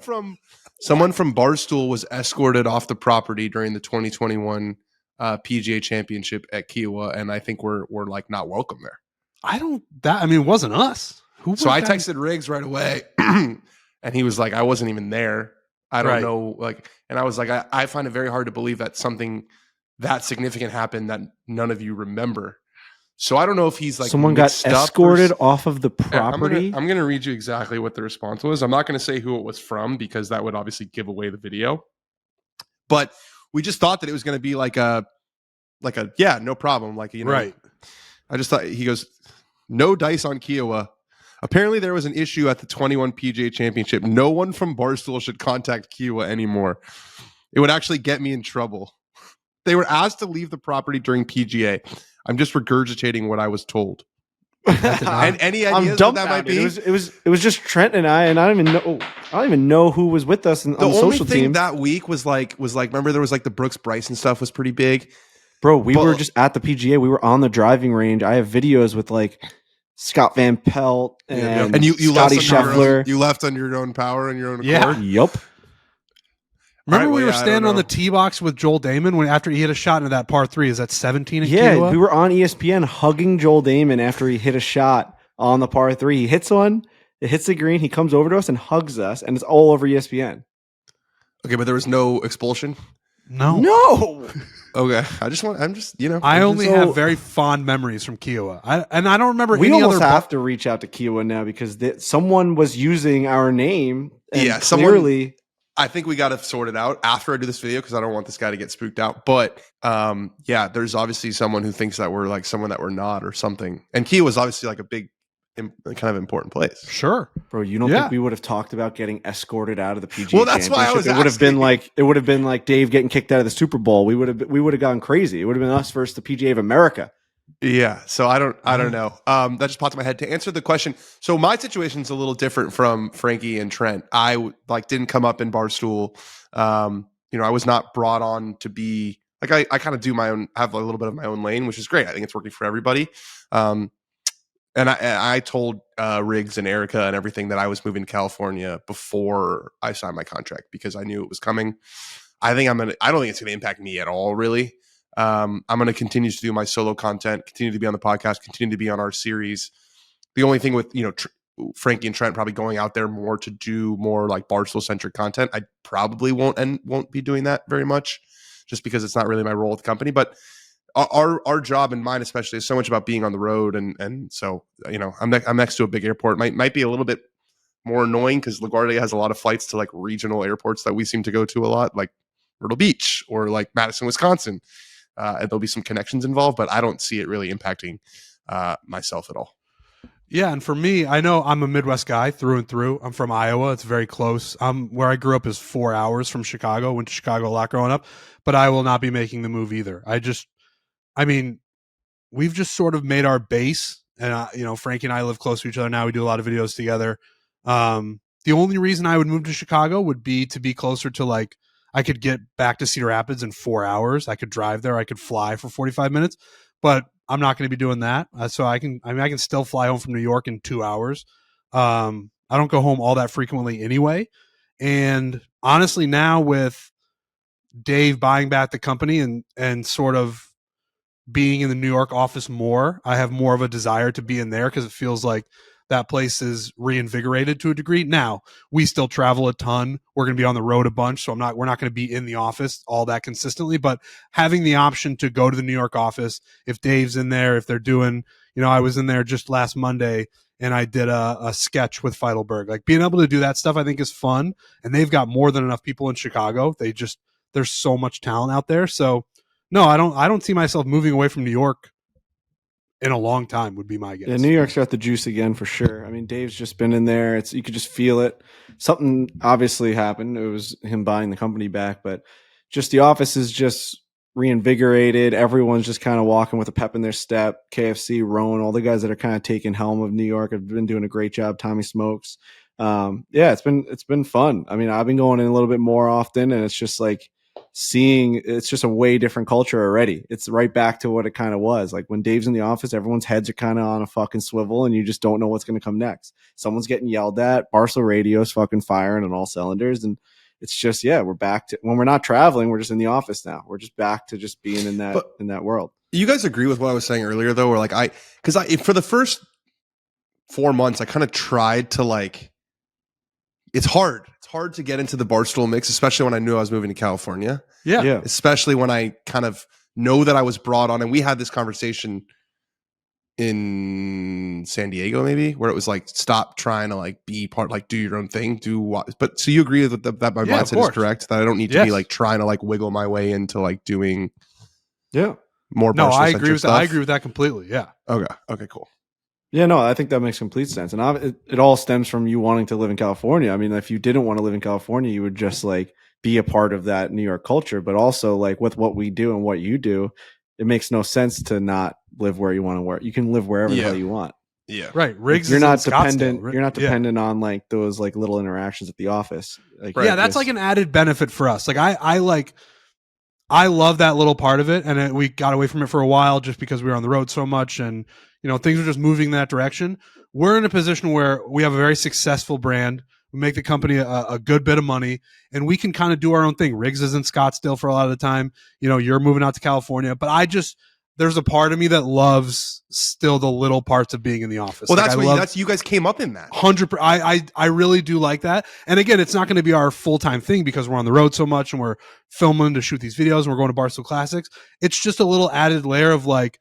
from Barstool was escorted off the property during the 2021 PGA Championship at Kiowa, and I think we're like not welcome there. It wasn't us. So I texted Riggs right away, and he was like, I wasn't even there. I don't know. And I was like, I find it very hard to believe that something that significant happened that none of you remember. So I don't know if he's like someone got escorted off of the property. I'm going to read you exactly what the response was. I'm not going to say who it was from, because that would obviously give away the video. But we just thought that it was going to be like a no problem. Right. I just thought, he goes, no dice on Kiowa. Apparently there was an issue at the 21 PGA Championship. No one from Barstool should contact Kiowa anymore. It would actually get me in trouble. They were asked to leave the property during PGA. I'm just regurgitating what I was told. And any ideas what that might be? It was just Trent and I don't even know who was with us on the social team. The only thing that week was like remember there was like the Brooks Bryson stuff was pretty big. Bro, we were just at the PGA. We were on the driving range. I have videos with like Scott Van Pelt and you Scotty Scheffler. You left on your own power and your own accord. Yep. Remember we were standing on the tee box with Joel Damon after he hit a shot into that par 3. Is that 17 at Kiowa? We were on ESPN hugging Joel Damon after he hit a shot on the par 3. He hits one, it hits the green, he comes over to us and hugs us, and it's all over ESPN. Okay, but there was no expulsion? No. Okay, I only have very fond memories from Kiowa. I don't remember we any almost other have to reach out to Kiowa now because someone was using our name. And clearly, I think we got to sort it out after I do this video because I don't want this guy to get spooked out. But there's obviously someone who thinks that we're like someone that we're not or something. And Kiowa was obviously like a big, kind of important place. Sure, bro. You don't think we would have talked about getting escorted out of the PGA? Well, that's why I was. It would have been like Dave getting kicked out of the Super Bowl. We would have gone crazy. It would have been us versus the PGA of America. Yeah, so I don't know. That just popped in my head. To answer the question, so my situation's a little different from Frankie and Trent. I didn't come up in Barstool. I was not brought on to be like I kind of do my own, have a little bit of my own lane, which is great. I think it's working for everybody. And I told Riggs and Erica and everything that I was moving to California before I signed my contract because I knew it was coming. I don't think it's going to impact me at all, really. I'm going to continue to do my solo content, continue to be on the podcast, continue to be on our series. The only thing with, Frankie and Trent probably going out there more to do more like Barstool centric content. I probably won't be doing that very much just because it's not really my role at the company, but our job and mine especially is so much about being on the road. And so, I'm next to a big airport. Might be a little bit more annoying because LaGuardia has a lot of flights to like regional airports that we seem to go to a lot, like Myrtle Beach or like Madison, Wisconsin. And there'll be some connections involved, but I don't see it really impacting myself at all. Yeah, and for me, I know I'm a Midwest guy through and through. I'm from Iowa. It's very close. Where I grew up is 4 hours from Chicago. Went to Chicago a lot growing up, but I will not be making the move either. We've just sort of made our base, and Frankie and I live close to each other now. We do a lot of videos together. The only reason I would move to Chicago would be to be closer to like I could get back to Cedar Rapids in 4 hours. I could drive there. I could fly for 45 minutes, but I'm not going to be doing that. So I can still fly home from New York in 2 hours. I don't go home all that frequently anyway. And honestly, now with Dave buying back the company and sort of being in the New York office more, I have more of a desire to be in there because it feels like that place is reinvigorated to a degree. Now, we still travel a ton. We're going to be on the road a bunch, so we're not going to be in the office all that consistently, but having the option to go to the New York office, if Dave's in there, if they're doing, I was in there just last Monday and I did a sketch with Feidelberg. Like being able to do that stuff I think is fun, and they've got more than enough people in Chicago. There's so much talent out there. So no, I don't see myself moving away from New York in a long time would be my guess. Yeah, New York's got the juice again for sure. I mean, Dave's just been in there. You could just feel it. Something obviously happened. It was him buying the company back, but just the office is just reinvigorated. Everyone's just kind of walking with a pep in their step. KFC, Rowan, all the guys that are kind of taking helm of New York have been doing a great job. Tommy Smokes. It's been fun. I mean, I've been going in a little bit more often, and it's just like it's just a way different culture already. It's right back to what it kind of was. Like when Dave's in the office, everyone's heads are kind of on a fucking swivel and you just don't know what's going to come next. Someone's getting yelled at. Barstool Radio's fucking firing on all cylinders. And it's just, we're back to when we're not traveling, we're just in the office now. We're just back to just being in that world. You guys agree with what I was saying earlier though? Where like for the first 4 months, I kind of tried to like, it's hard. It's hard to get into the Barstool mix, especially when I knew I was moving to California. Yeah. Especially when I kind of know that I was brought on, and we had this conversation in San Diego, maybe, where it was like, stop trying to like be part, like do your own thing, do what. But so you agree with that my mindset is correct, that I don't need to be like trying to like wiggle my way into like doing more Barstool. No, I agree with that. I agree with that completely. Yeah. Okay, cool. Yeah, no, I think that makes complete sense. And it all stems from you wanting to live in California. I mean, if you didn't want to live in California, you would just like be a part of that New York culture. But also like with what we do and what you do, it makes no sense to not live where you want to work. You can live wherever the hell you want. Yeah. Right. Riggs you're not dependent. You're not dependent on like those like little interactions at the office. Like, that's like an added benefit for us. Like I love that little part of it. And we got away from it for a while just because we were on the road so much and things are just moving in that direction. We're in a position where we have a very successful brand. We make the company a good bit of money, and we can kind of do our own thing. Riggs is in Scottsdale for a lot of the time. You're moving out to California, but there's a part of me that loves still the little parts of being in the office. Well, that's you guys came up in that 100%. I really do like that. And again, it's not going to be our full-time thing because we're on the road so much and we're filming to shoot these videos and we're going to Barstool Classics. It's just a little added layer of like,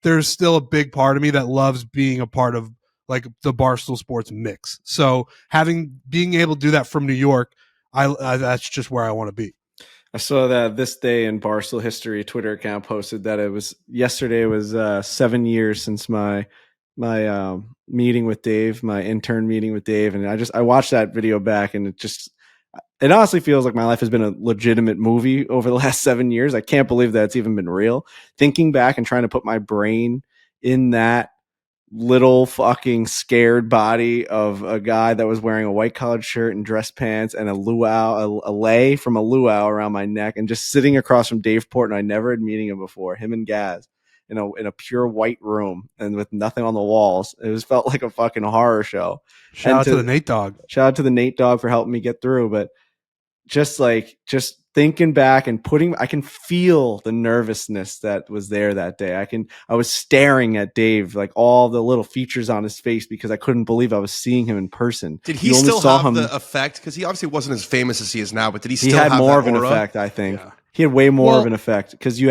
there's still a big part of me that loves being a part of like the Barstool Sports mix. So being able to do that from New York, that's just where I want to be. I saw that This Day in Barstool History Twitter account posted that yesterday was 7 years since my meeting with Dave, my intern meeting with Dave. And I watched that video back, and it honestly feels like my life has been a legitimate movie over the last 7 years. I can't believe that it's even been real. Thinking back and trying to put my brain in that little fucking scared body of a guy that was wearing a white collared shirt and dress pants and a lei from a luau around my neck, and just sitting across from Dave Portnoy. I never had meeting him before, him and Gaz in a pure white room and with nothing on the walls. It just felt like a fucking horror show. Shout out to the Nate Dogg. Shout out to the Nate Dogg for helping me get through. But just thinking back and I can feel the nervousness that was there that day. I was staring at Dave, like all the little features on his face, because I couldn't believe I was seeing him in person. Did he still have the effect? Because he obviously wasn't as famous as he is now, but did he still have more of that an aura? effect, I think. Yeah. He had way more of an effect because I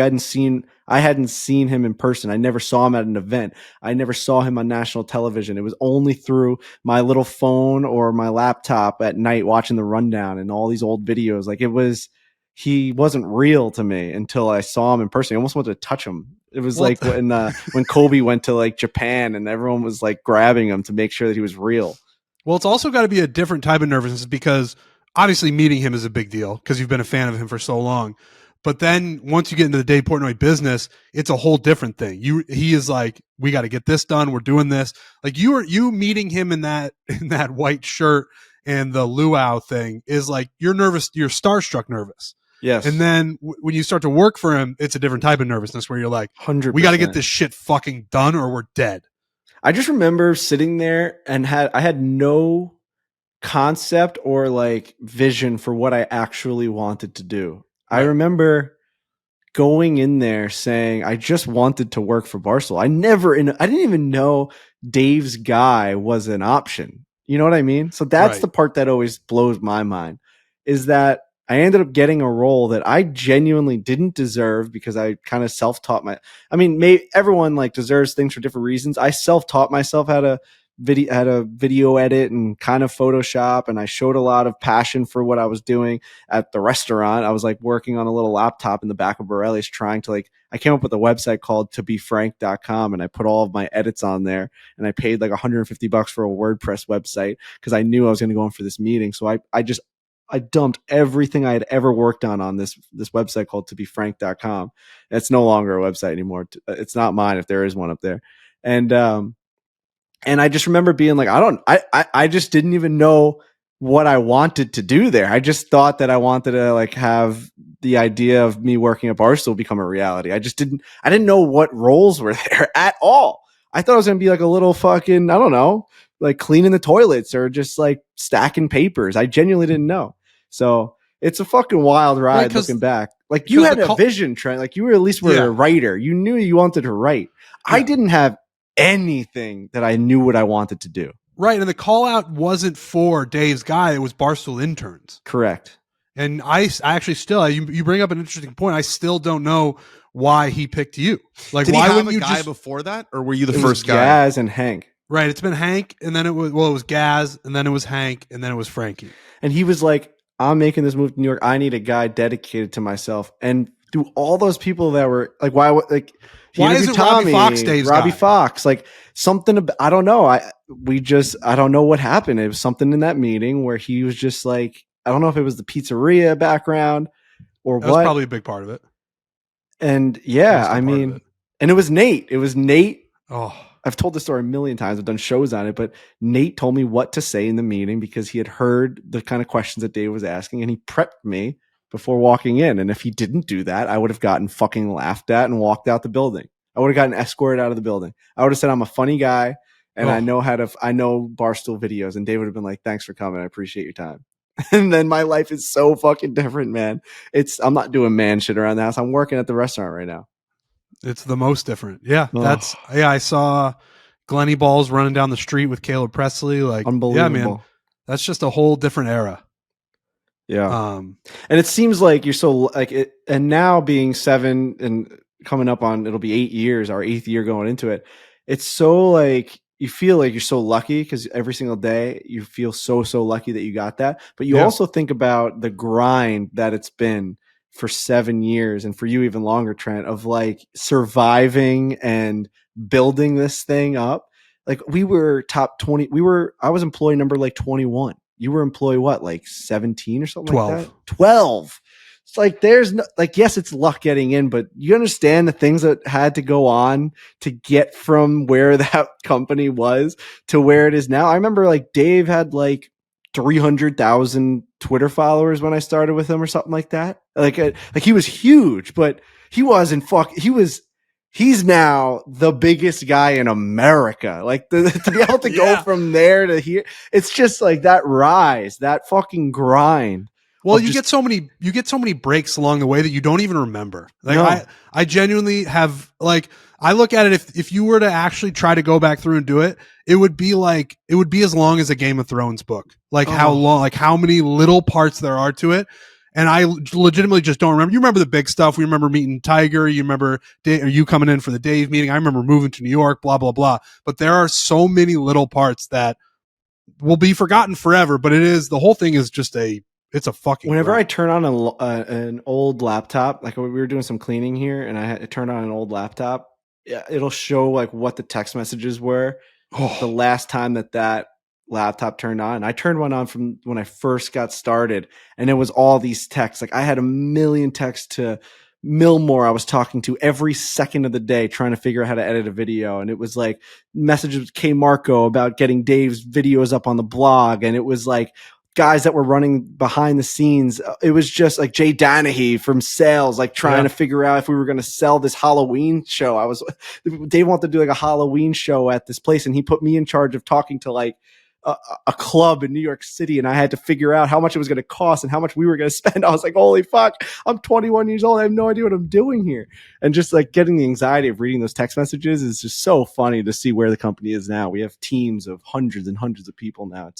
hadn't seen him in person. I never saw him at an event. I never saw him on national television. It was only through my little phone or my laptop at night watching the rundown and all these old videos. Like he wasn't real to me until I saw him in person. I almost wanted to touch him. It was like when Kobe went to like Japan and everyone was like grabbing him to make sure that he was real. Well, it's also got to be a different type of nervousness because obviously meeting him is a big deal because you've been a fan of him for so long. But then once you get into the Dave Portnoy business, it's a whole different thing. He is like, we got to get this done. We're doing this. Like you meeting him in that white shirt and the luau thing is like, you're nervous. You're starstruck nervous. Yes. And then when you start to work for him, it's a different type of nervousness where you're like, 100%. We got to get this shit fucking done or we're dead. I just remember sitting there and I had no concept or like vision for what I actually wanted to do. Right. I remember going in there saying I just wanted to work for Barstool. I didn't even know Dave's guy was an option. You know what I mean? So that's the part that always blows my mind, is that I ended up getting a role that I genuinely didn't deserve because I kind of self-taught everyone like deserves things for different reasons. I self-taught myself how to video edit and kind of Photoshop, and I showed a lot of passion for what I was doing at the restaurant. I was like working on a little laptop in the back of Borelli's trying to I came up with a website called tobefrank.com, and I put all of my edits on there, and I paid like $150 for a WordPress website because I knew I was going to go in for this meeting. So I dumped everything I had ever worked on this website called tobefrank.com. It's no longer a website anymore. It's not mine if there is one up there. And I just remember being like, I just didn't even know what I wanted to do there. I just thought that I wanted to like have the idea of me working at Barstool become a reality. I didn't know what roles were there at all. I thought I was going to be like a little fucking, I don't know, like cleaning the toilets or just like stacking papers. I genuinely didn't know. So it's a fucking wild ride looking back. Like you had a vision, Trent. Like you were at least a writer. You knew you wanted to write. Yeah. I didn't have anything that I knew what I wanted to do. Right. And the call out wasn't for Dave's guy. It was Barstool interns. Correct. And I actually still, you bring up an interesting point. I still don't know why he picked you. Like, did why he have wouldn't a guy before that? Or were you the first guy? Gaz and Hank. Right. It's been Hank, and then it was Gaz, and then it was Hank, and then it was Frankie. And he was like, I'm making this move to New York. I need a guy dedicated to myself. And through all those people that were like, why isn't Tommy, Robbie Fox Dave's Robbie guy? Fox, like something, I don't know. I don't know what happened. It was something in that meeting where he was just like, I don't know if it was the pizzeria background or that was probably a big part of it. And and it was Nate. Oh, I've told this story a million times. I've done shows on it, but Nate told me what to say in the meeting because he had heard the kind of questions that Dave was asking, and he prepped me before walking in. And if he didn't do that, I would have gotten fucking laughed at and walked out the building. I would have gotten escorted out of the building. I would have said I'm a funny guy And I know Barstool videos, and Dave would have been like, thanks for coming. I appreciate your time. And then my life is so fucking different, man. I'm not doing man shit around the house. I'm working at the restaurant right now. It's the most different. Yeah. I saw Glenny Balls running down the street with Caleb Presley. Like, unbelievable. Yeah, man, that's just a whole different era. Yeah. And it seems like you're so like it, and now being 7 and coming up on, it'll be 8 years, our 8th year going into it. It's so like, you feel like you're so lucky because every single day you feel so lucky that you got that. But you also think about the grind that it's been for 7 years, and for you even longer, Trent, of like surviving and building this thing up. Like we were top 20. I was employee number like 21. You were employee what, like 17 or something 12. like that? 12. It's like there's no, like, yes, it's luck getting in, but you understand the things that had to go on to get from where that company was to where it is now. I remember like Dave had like 300,000 Twitter followers when I started with him or something like that. Like he was huge, but he wasn't he's now the biggest guy in America. Like to be able to go from there to here, it's just like that rise, that fucking grind. Well, you get so many breaks along the way that you don't even remember. Like I genuinely have, like, I look at it, if you were to actually try to go back through and do it, it would be as long as a Game of Thrones book. Like how long, like how many little parts there are to it. And I legitimately just don't remember. You remember the big stuff. We remember meeting Tiger. You remember you coming in for the Dave meeting. I remember moving to New York, blah, blah, blah. But there are so many little parts that will be forgotten forever. But the whole thing is just it's a fucking. Whenever I turn on an old laptop, like we were doing some cleaning here, and I had to turn on an old laptop, it'll show like what the text messages were the last time that laptop turned on. I turned one on from when I first got started, and it was all these texts. Like I had 1 million texts to Milmore I was talking to every second of the day trying to figure out how to edit a video. And it was like messages with K Marco about getting Dave's videos up on the blog. And it was like guys that were running behind the scenes. It was just like Jay Danahy from sales, like trying to figure out if we were going to sell this Halloween show. Dave wanted to do like a Halloween show at this place, and he put me in charge of talking to like a club in New York City, and I had to figure out how much it was going to cost and how much we were going to spend. I was like, holy fuck, I'm 21 years old. I have no idea what I'm doing here. And just like getting the anxiety of reading those text messages is just so funny to see where the company is now. We have teams of hundreds and hundreds of people now.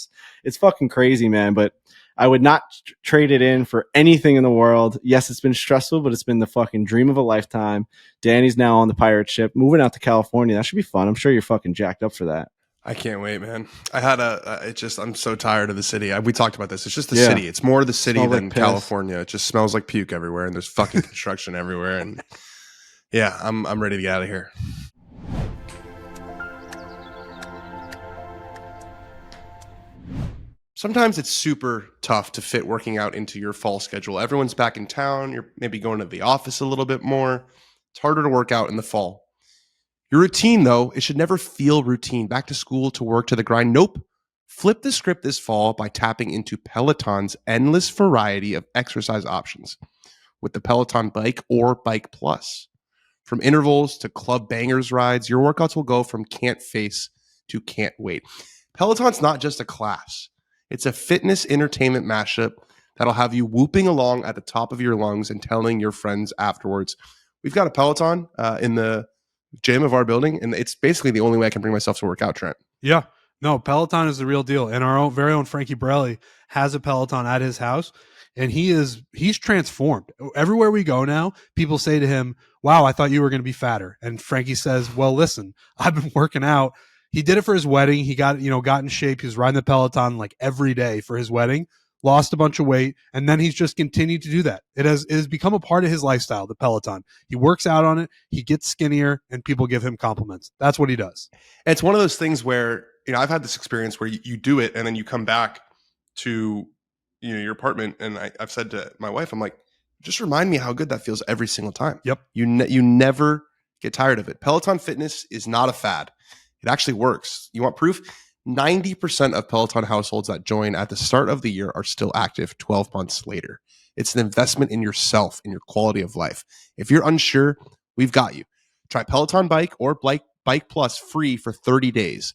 It's fucking crazy, man. But I would not trade it in for anything in the world. Yes, it's been stressful, but it's been the fucking dream of a lifetime. Danny's now on the pirate ship, moving out to California. That should be fun. I'm sure you're fucking jacked up for that. I can't wait, man. I had I'm so tired of the city. We talked about this. It's just the city. It's more the city than California. It just smells like puke everywhere, and there's fucking construction everywhere. And yeah, I'm ready to get out of here. Sometimes it's super tough to fit working out into your fall schedule. Everyone's back in town. You're maybe going to the office a little bit more. It's harder to work out in the fall. Your routine, though, it should never feel routine. Back to school, to work, to the grind. Nope. Flip the script this fall by tapping into Peloton's endless variety of exercise options with the Peloton Bike or Bike Plus. From intervals to club bangers rides, your workouts will go from can't face to can't wait. Peloton's not just a class. It's a fitness entertainment mashup that'll have you whooping along at the top of your lungs and telling your friends afterwards. We've got a Peloton in the gym of our building, and it's basically the only way I can bring myself to work out, Trent. Yeah. No, Peloton is the real deal. And our very own Frankie Borelli has a Peloton at his house, and he's transformed. Everywhere we go now, people say to him, wow, I thought you were going to be fatter. And Frankie says, well, listen, I've been working out. He did it for his wedding. He got in shape. He was riding the Peloton like every day for his wedding, lost a bunch of weight, and then he's just continued to do that. It has become a part of his lifestyle, the Peloton. He works out on it, he gets skinnier, and people give him compliments. That's what he does. And it's one of those things where, I've had this experience where you do it and then you come back to your apartment, and I've said to my wife, I'm like, just remind me how good that feels every single time. Yep. You never get tired of it. Peloton fitness is not a fad. It actually works. You want proof? 90% of Peloton households that join at the start of the year are still active 12 months later. It's an investment in yourself, in your quality of life. If you're unsure, we've got you. Try Peloton Bike or Bike Plus free for 30 days.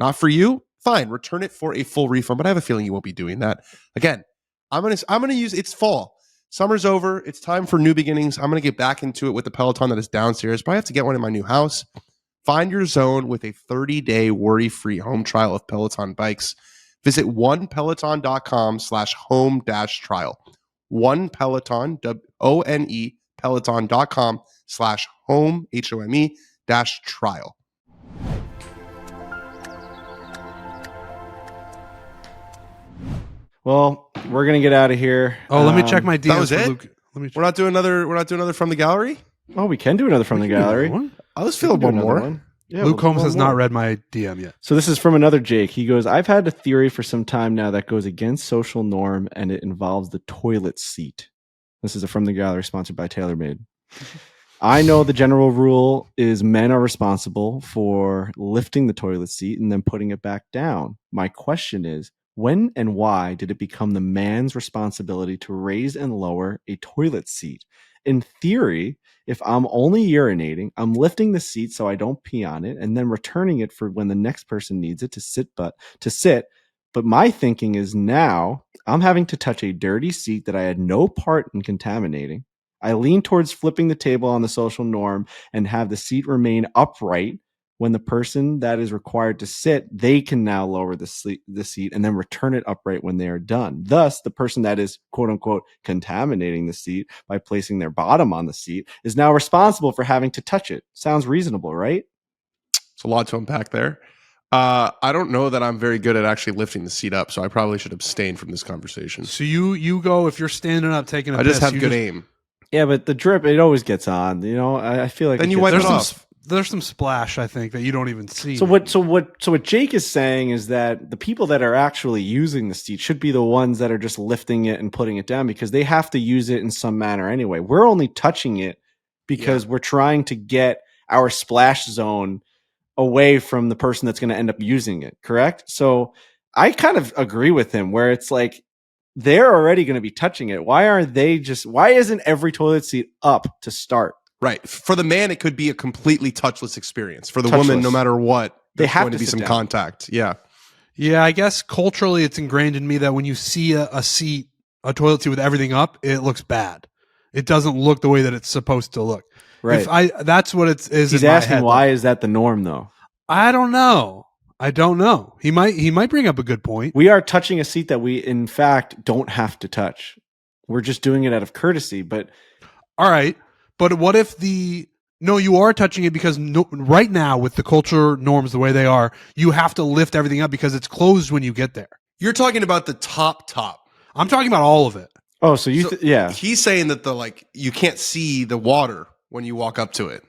Not for you? Fine, return it for a full refund. But I have a feeling you won't be doing that. Again, I'm gonna use it's fall. Summer's over. It's time for new beginnings. I'm gonna get back into it with the Peloton that is downstairs, but I have to get one in my new house. Find your zone with a 30-day worry-free home trial of Peloton bikes. Visit onepeloton.com/home-trial. Peloton, ONE, peloton.com/home, HOME-trial. Well, we're gonna get out of here. Oh, let me check my DMs. That was it? Luke. Let me We're not doing another from the gallery? Oh, we can do another from the gallery. I was feeling one more. Yeah, Luke Holmes has more. not read my DM yet. So this is from another Jake. He goes, I've had a theory for some time now that goes against social norm, and it involves the toilet seat. This is a From the Gallery sponsored by TaylorMade. I know the general rule is men are responsible for lifting the toilet seat and then putting it back down. My question is, when and why did it become the man's responsibility to raise and lower a toilet seat? In theory, if I'm only urinating, I'm lifting the seat so I don't pee on it and then returning it for when the next person needs it to sit. But my thinking is now I'm having to touch a dirty seat that I had no part in contaminating. I lean towards flipping the table on the social norm and have the seat remain upright. When the person that is required to sit, they can now lower the seat and then return it upright when they are done. Thus, the person that is, quote unquote, contaminating the seat by placing their bottom on the seat is now responsible for having to touch it. Sounds reasonable, right? It's a lot to unpack there. I don't know that I'm very good at actually lifting the seat up, so I probably should abstain from this conversation. So you go, if you're standing up taking a piss. I just have good aim. Yeah, but the drip, it always gets on. You know, I feel like then you wipe it off. There's some splash, I think, that you don't even see. So what Jake is saying is that the people that are actually using the seat should be the ones that are just lifting it and putting it down because they have to use it in some manner anyway. We're only touching it because we're trying to get our splash zone away from the person that's going to end up using it, correct? So I kind of agree with him where it's like they're already going to be touching it. Why isn't every toilet seat up to start? Right. For the man, it could be a completely touchless experience. For the woman, no matter what, there's going to be some contact. Yeah. Yeah, I guess culturally it's ingrained in me that when you see a toilet seat with everything up, it looks bad. It doesn't look the way that it's supposed to look. Right. That's what it is. He's asking why is that the norm though? I don't know. He might bring up a good point. We are touching a seat that we in fact don't have to touch. We're just doing it out of courtesy, but all right. But what if you are touching it because right now with the culture norms the way they are, you have to lift everything up because it's closed when you get there. You're talking about the top. I'm talking about all of it. Oh, so yeah. He's saying that you can't see the water when you walk up to it.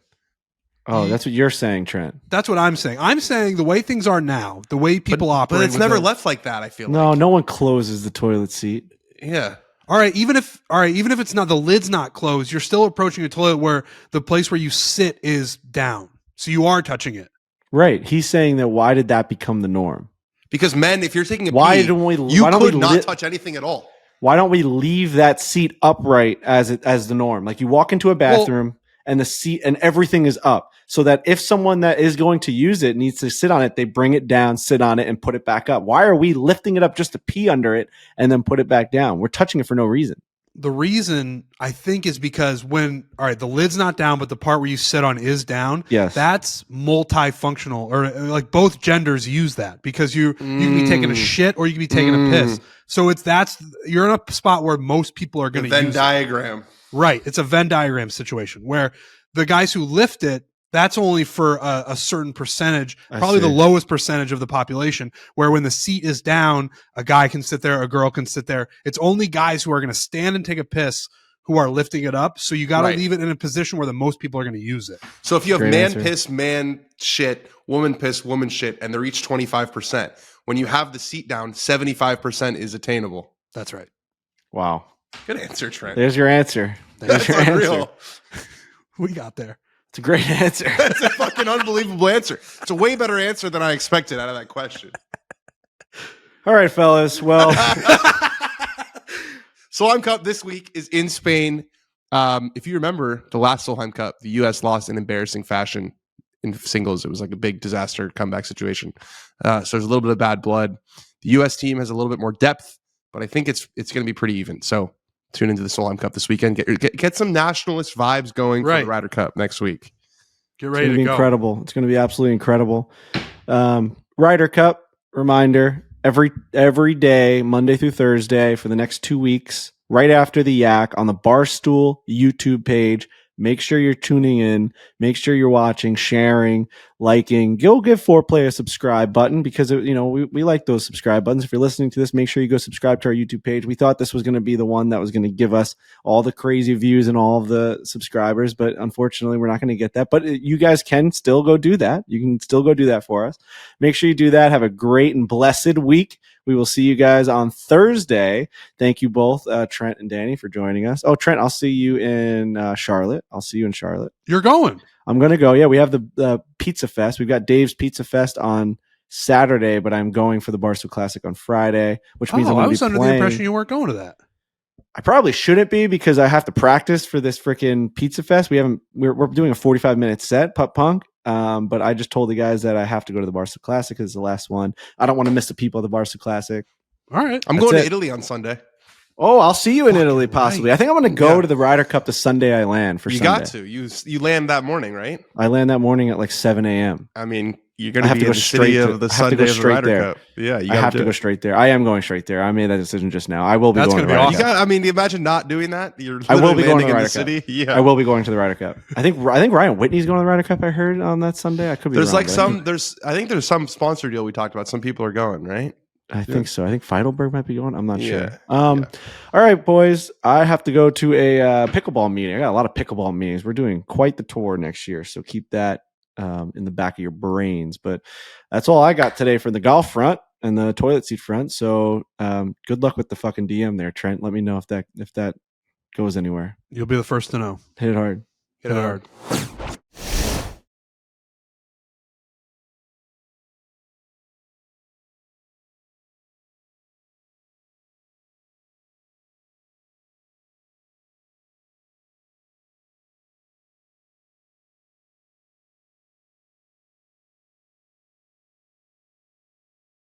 Oh, that's what you're saying, Trent. That's what I'm saying. I'm saying the way things are now, the way people operate. But it's never left like that, I feel like. No one closes the toilet seat. Yeah. All right, even if it's not, the lid's not closed, you're still approaching a toilet where the place where you sit is down. So you are touching it. Right. He's saying that why did that become the norm? Because men, if you're taking a why pee, you could not touch anything at all. Why don't we leave that seat upright as the norm? Like you walk into a bathroom and the seat and everything is up so that if someone that is going to use it needs to sit on it, they bring it down, sit on it, and put it back up. Why are we lifting it up just to pee under it and then put it back down? We're touching it for no reason. The reason I think is because the lid's not down, but the part where you sit on is down. Yes. That's multifunctional, or like both genders use that because you can be taking a shit or you can be taking a piss. So you're in a spot where most people are going to use Venn diagram. Right. It's a Venn diagram situation where the guys who lift it, that's only for a certain percentage, probably the lowest percentage of the population, where when the seat is down, a guy can sit there, a girl can sit there. It's only guys who are going to stand and take a piss who are lifting it up. So you got to leave it in a position where the most people are going to use it. So if you have piss, man shit, woman piss, woman shit, and they're each 25%, when you have the seat down, 75% is attainable. That's right. Wow. Good answer, Trent. There's your answer. That's unreal. We got there. It's a great answer. That's a fucking unbelievable answer. It's a way better answer than I expected out of that question. All right, fellas. Well, Solheim Cup this week is in Spain. If you remember the last Solheim Cup, the U.S. lost in embarrassing fashion in singles, it was like a big disaster comeback situation. So there's a little bit of bad blood. The U.S. team has a little bit more depth, but I think it's going to be pretty even. So tune into the Solheim Cup this weekend. Get some nationalist vibes going for the Ryder Cup next week. Get ready to go. Incredible. It's going to be absolutely incredible. Ryder Cup reminder every day, Monday through Thursday for the next 2 weeks, right after the Yak on the Barstool YouTube page. Make sure you're tuning in. Make sure you're watching, sharing, liking. Go give Foreplay a subscribe button because we like those subscribe buttons. If you're listening to this, make sure you go subscribe to our YouTube page. We thought this was going to be the one that was going to give us all the crazy views and all of the subscribers, but unfortunately, we're not going to get that. But you guys can still go do that. You can still go do that for us. Make sure you do that. Have a great and blessed week. We will see you guys on Thursday. Thank you both, Trent and Danny, for joining us. Oh, Trent, I'll see you in Charlotte. I'll see you in Charlotte. You're going. I'm going to go. Yeah, we have the Pizza Fest. We've got Dave's Pizza Fest on Saturday, but I'm going for the Barstool Classic on Friday, which means I'm going to be playing. I was under the impression you weren't going to that. I probably shouldn't be because I have to practice for this freaking Pizza Fest. We're doing a 45-minute set, putt punk. But I just told the guys that I have to go to the Barstool Classic because it's the last one. I don't want to miss the people at the Barstool Classic. All right. I'm going to Italy on Sunday. Oh, I'll see you in Italy possibly. Right. I think I'm going to go to the Ryder Cup the Sunday I land for Sunday. You got to. You land that morning, right? I land that morning at like 7 a.m. I mean, you're going to be in the city of the Sunday of the Ryder Cup. Yeah, I have to go straight there. I am going straight there. I made that decision just now. I will be going to the Ryder Cup. I mean, imagine not doing that. I will be going to the Ryder Cup. City. Yeah. I will be going to the Ryder Cup. I think Ryan Whitney's going to the Ryder Cup. I heard on that Sunday. I could be wrong. I think there's some sponsor deal we talked about. Some people are going, right? I think so. I think Feidelberg might be going. I'm not sure. All right, boys. I have to go to a pickleball meeting. I got a lot of pickleball meetings. We're doing quite the tour next year, so keep that in the back of your brains. But that's all I got today for the golf front and the toilet seat front. So good luck with the fucking DM there, Trent. Let me know if that goes anywhere. You'll be the first to know. Hit it hard. Hit it hard.